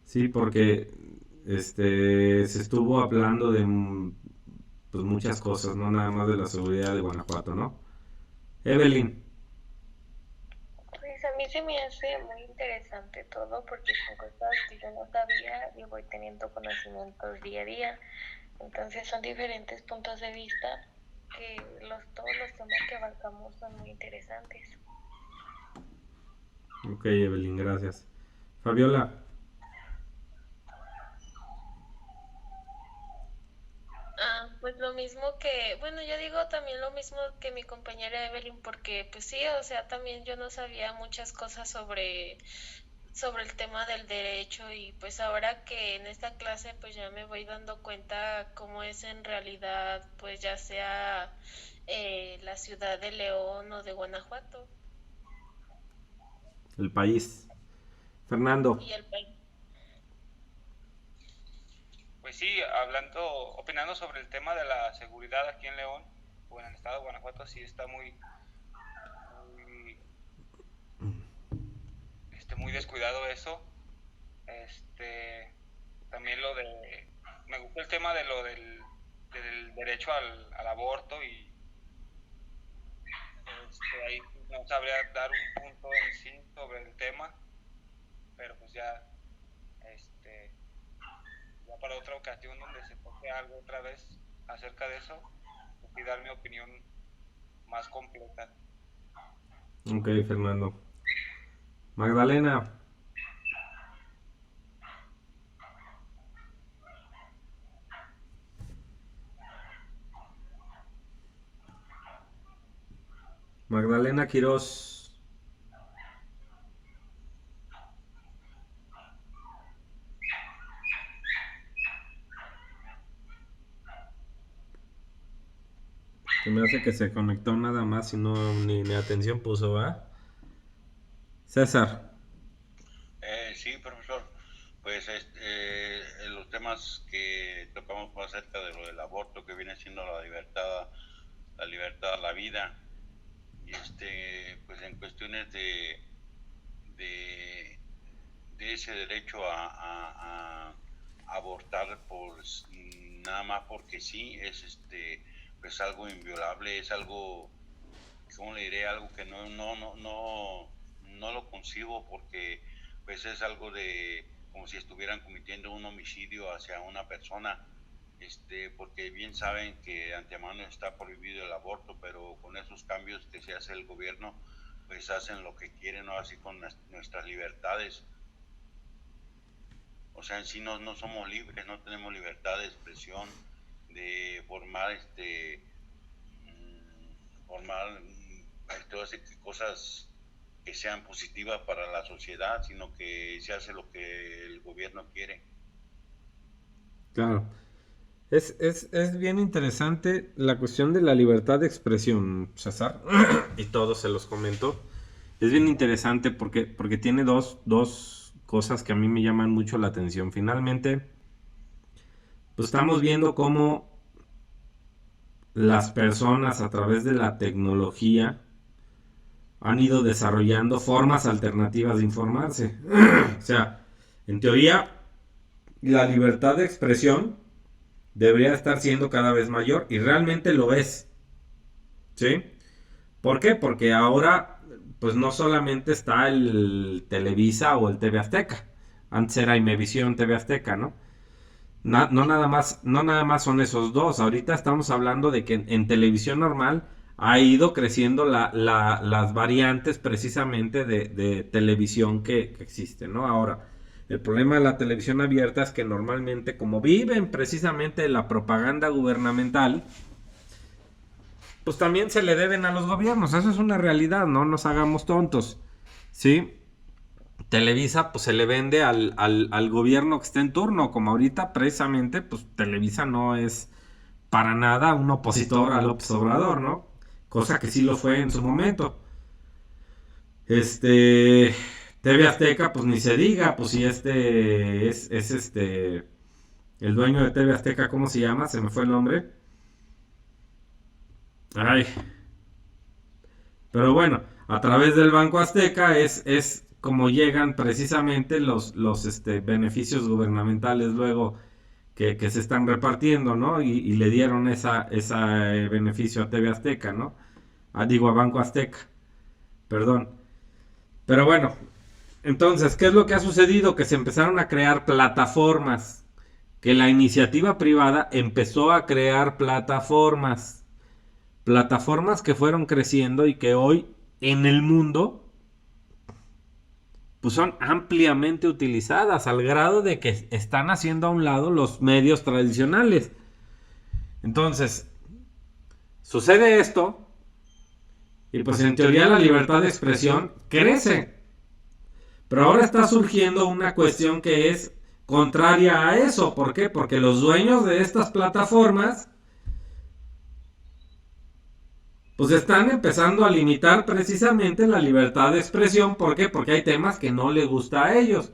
Sí, porque se estuvo hablando de pues muchas cosas, no nada más de la seguridad de Guanajuato, ¿no? Evelyn, Pues a mí se me hace muy interesante todo porque son cosas que yo no sabía y voy teniendo conocimientos día a día. Entonces son diferentes puntos de vista que todos los temas que abarcamos son muy interesantes. ok, Evelyn, gracias. Fabiola, Pues lo mismo que, bueno, yo digo también lo mismo que mi compañera Evelyn, porque pues sí, o sea, también yo no sabía muchas cosas sobre el tema del derecho y pues ahora que en esta clase pues ya me voy dando cuenta cómo es en realidad, pues ya sea la ciudad de León o de Guanajuato el país. Fernando, y el país. Pues sí, opinando sobre el tema de la seguridad aquí en León o en el estado de Guanajuato, sí está muy, muy descuidado eso. También me gusta el tema de del derecho al aborto y ahí no sabría dar un punto en sí sobre el tema, pero pues este, ya para otra ocasión donde se toque algo otra vez acerca de eso y dar mi opinión más completa. ok, Fernando. Magdalena, Magdalena Quirós. Se me hace que se conectó nada más y no ni atención puso, ¿va? César, Sí, profesor. Pues los temas que tocamos fue acerca de lo del aborto, que viene siendo la libertad a la vida. Y pues en cuestiones de, de ese derecho a abortar nada más porque sí, es pues algo inviolable, es algo, ¿cómo le diré? Algo que no lo concibo porque pues es algo como si estuvieran cometiendo un homicidio hacia una persona, porque bien saben que de antemano está prohibido el aborto, pero con esos cambios que se hace el gobierno, pues hacen lo que quieren, ¿no? Así con nuestras libertades. O sea, en sí no somos libres, no tenemos libertad de expresión, de formar todas cosas que sean positivas para la sociedad, sino que se hace lo que el gobierno quiere. claro. Es bien interesante la cuestión de la libertad de expresión, César, y todo se los comento. Es bien interesante porque tiene dos cosas que a mí me llaman mucho la atención. Finalmente, pues estamos viendo cómo las personas a través de la tecnología han ido desarrollando formas alternativas de informarse. O sea, en teoría, la libertad de expresión debería estar siendo cada vez mayor y realmente lo es. ¿Sí? ¿Por qué? Porque ahora pues no solamente está el Televisa o el TV Azteca. Antes era Imevisión, TV Azteca, ¿no? No nada más son esos dos. Ahorita estamos hablando de que en televisión normal ha ido creciendo las variantes precisamente de televisión que existen, ¿no? Ahora, el problema de la televisión abierta es que normalmente, como viven precisamente de la propaganda gubernamental, pues también se le deben a los gobiernos. Eso es una realidad, no nos hagamos tontos. ¿Sí? Televisa pues se le vende al gobierno que esté en turno, como ahorita precisamente pues Televisa no es para nada un opositor a López Obrador, ¿no? Cosa que sí lo fue en su momento. TV Azteca pues ni se diga, pues si es el dueño de TV Azteca, ¿cómo se llama? Se me fue el nombre. Ay, Pero bueno, a través del Banco Azteca es como llegan precisamente los beneficios gubernamentales luego que se están repartiendo, ¿no? Y le dieron ese beneficio a TV Azteca, ¿no? Digo, a Banco Azteca, perdón. Pero bueno, entonces, ¿qué es lo que ha sucedido? Que se empezaron a crear plataformas, que la iniciativa privada empezó a crear plataformas que fueron creciendo y que hoy en el mundo pues son ampliamente utilizadas al grado de que están haciendo a un lado los medios tradicionales. Entonces, sucede esto y pues en teoría la libertad de expresión crece. Pero ahora está surgiendo una cuestión que es contraria a eso. ¿Por qué? Porque los dueños de estas plataformas pues están empezando a limitar precisamente la libertad de expresión. ¿Por qué? Porque hay temas que no les gusta a ellos,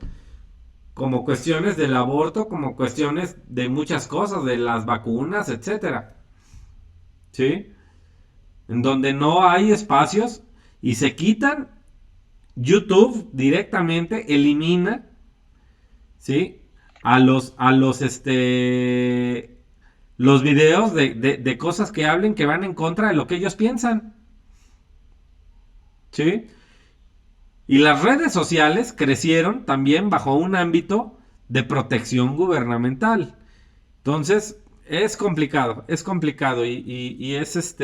como cuestiones del aborto, como cuestiones de muchas cosas, de las vacunas, etcétera. ¿Sí? En donde no hay espacios y se quitan. YouTube directamente elimina, ¿sí? los videos de cosas que hablen que van en contra de lo que ellos piensan, ¿sí? Y las redes sociales crecieron también bajo un ámbito de protección gubernamental. Entonces, es complicado y es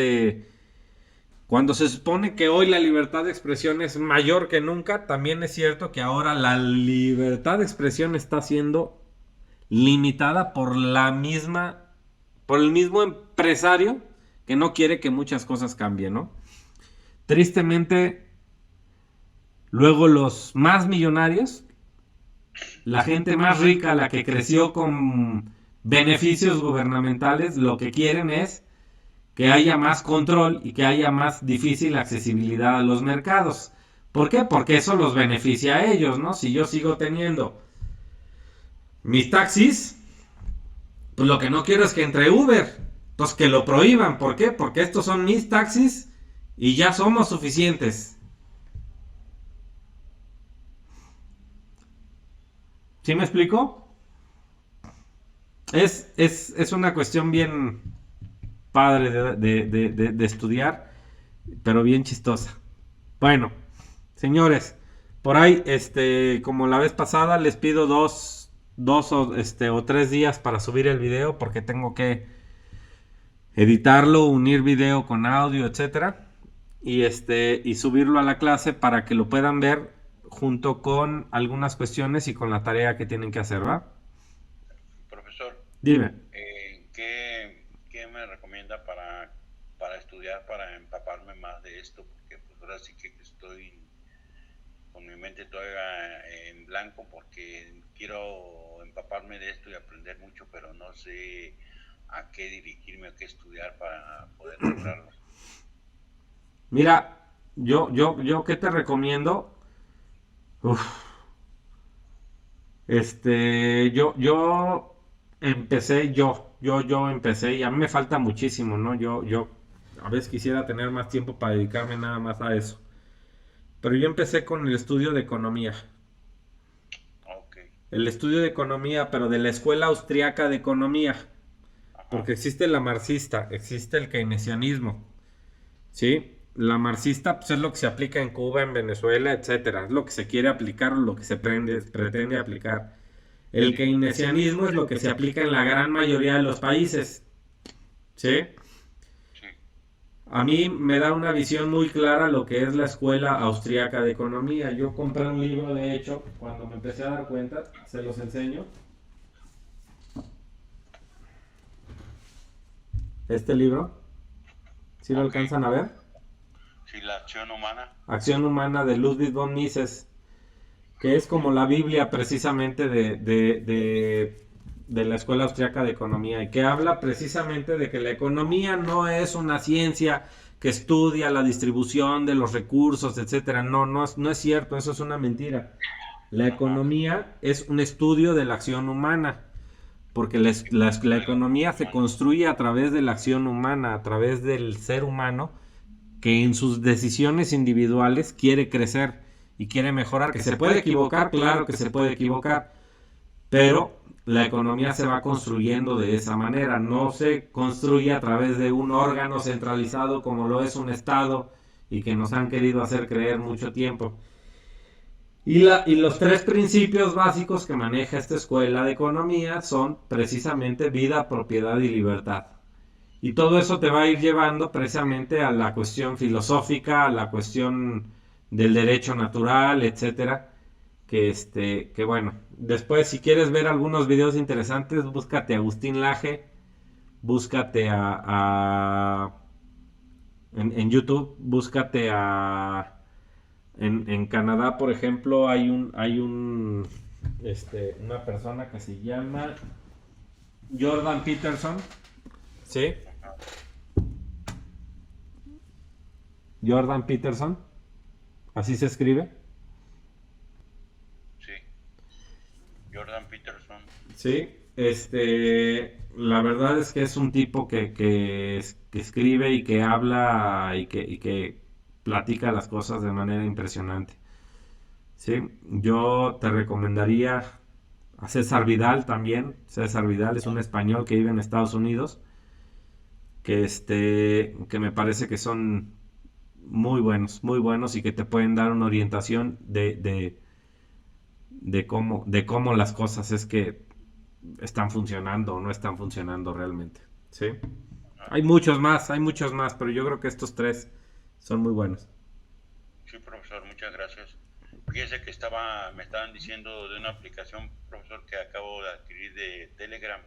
cuando se supone que hoy la libertad de expresión es mayor que nunca, también es cierto que ahora la libertad de expresión está siendo limitada por el mismo empresario que no quiere que muchas cosas cambien, ¿no? Tristemente, luego los más millonarios, la gente más rica, la que creció con beneficios gubernamentales, lo que quieren es que haya más control y que haya más difícil accesibilidad a los mercados. ¿Por qué? Porque eso los beneficia a ellos, ¿no? Si yo sigo teniendo mis taxis, pues lo que no quiero es que entre Uber. Entonces que lo prohíban. ¿Por qué? Porque estos son mis taxis y ya somos suficientes. ¿Sí me explico? Es una cuestión bien padre de estudiar, pero bien chistosa. Bueno, señores, por ahí, como la vez pasada, les pido dos o 3 días para subir el video, porque tengo que editarlo, unir video con audio, etcétera, y subirlo a la clase para que lo puedan ver junto con algunas cuestiones y con la tarea que tienen que hacer, ¿va? Profesor, dime. ¿Qué me recomienda para estudiar, para empaparme más de esto? Porque pues ahora sí que estoy con mi mente todavía en blanco, porque quiero empaparme de esto y aprender mucho, pero no sé a qué dirigirme, a qué estudiar para poder lograrlo. Mira, yo ¿qué te recomiendo? Yo empecé y a mí me falta muchísimo, ¿no? Yo a veces quisiera tener más tiempo para dedicarme nada más a eso. Pero yo empecé con el estudio de economía. Okay. El estudio de economía, pero de la Escuela Austriaca de Economía. Porque existe la marxista, existe el keynesianismo. ¿Sí? La marxista pues, es lo que se aplica en Cuba, en Venezuela, etcétera. Es lo que se quiere aplicar o lo que se pretende aplicar. El keynesianismo es lo que se aplica en la gran mayoría de los países. ¿Sí? A mí me da una visión muy clara lo que es la Escuela Austriaca de Economía. Yo compré un libro, de hecho, cuando me empecé a dar cuenta, se los enseño. Este libro, ¿sí lo alcanzan a ver? Sí, la acción humana. Acción humana de Ludwig von Mises, que es como la Biblia precisamente de la Escuela Austriaca de Economía, y que habla precisamente de que la economía no es una ciencia que estudia la distribución de los recursos, etcétera. No es cierto, eso es una mentira. La economía es un estudio de la acción humana, porque la economía se construye a través de la acción humana, a través del ser humano, que en sus decisiones individuales quiere crecer y quiere mejorar. Que se puede equivocar, claro que se puede equivocar, pero la economía se va construyendo de esa manera. No se construye a través de un órgano centralizado como lo es un Estado y que nos han querido hacer creer mucho tiempo. Y los tres principios básicos que maneja esta escuela de economía son precisamente vida, propiedad y libertad. Y todo eso te va a ir llevando precisamente a la cuestión filosófica, a la cuestión del derecho natural, etcétera. Que bueno, después si quieres ver algunos videos interesantes, búscate a Agustín Laje, búscate en YouTube, búscate en Canadá, por ejemplo, hay una persona que se llama Jordan Peterson, ¿sí? Jordan Peterson, así se escribe. Sí, Jordan Peterson. Sí, la verdad es que es un tipo que escribe y que habla y que platica las cosas de manera impresionante. Sí, yo te recomendaría a César Vidal también. César Vidal es un español que vive en Estados Unidos, que me parece que son muy buenos y que te pueden dar una orientación de cómo las cosas es que están funcionando o no están funcionando realmente. ¿Sí? Hay muchos más, pero yo creo que estos tres son muy buenos. Sí, profesor, muchas gracias. Fíjese que me estaban diciendo de una aplicación, profesor, que acabo de adquirir de Telegram,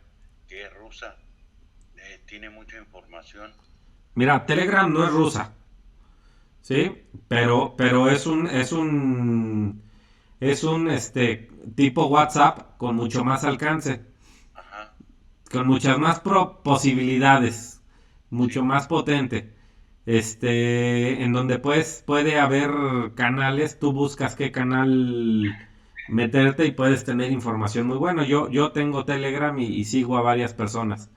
que es rusa. Tiene mucha información. Mira, Telegram no es rusa, ¿sí? Pero es un tipo WhatsApp con mucho más alcance, Ajá. con muchas más posibilidades, mucho más potente. En donde puede haber canales, tú buscas qué canal meterte y puedes tener información muy buena. Yo tengo Telegram y sigo a varias personas,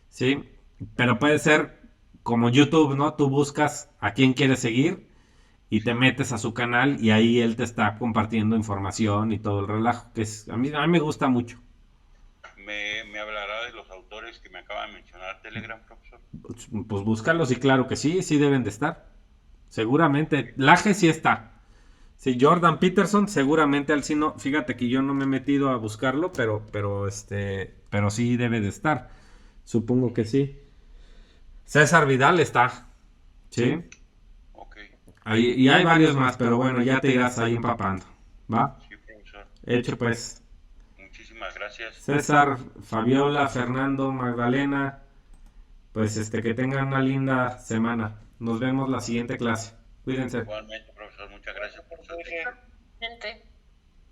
¿sí? Pero puede ser como YouTube, ¿no? Tú buscas a quién quieres seguir y te metes a su canal y ahí él te está compartiendo información y todo el relajo, que a mí me gusta mucho. ¿Me hablará de los autores que me acaba de mencionar Telegram, profesor? Pues búscalos y claro que sí deben de estar. Seguramente, Laje sí está. Sí, Jordan Peterson, seguramente al sí no. Fíjate que yo no me he metido a buscarlo, pero sí debe de estar. Supongo que sí. César Vidal está. ¿Sí? Ok. Y hay varios más, pero bueno, ya te irás ahí empapando. ¿Va? Sí, profesor. Hecho pues. Muchísimas gracias. César, Fabiola, Fernando, Magdalena, pues que tengan una linda semana. Nos vemos la siguiente clase. Cuídense. Igualmente, profesor, muchas gracias por su atención. Gente.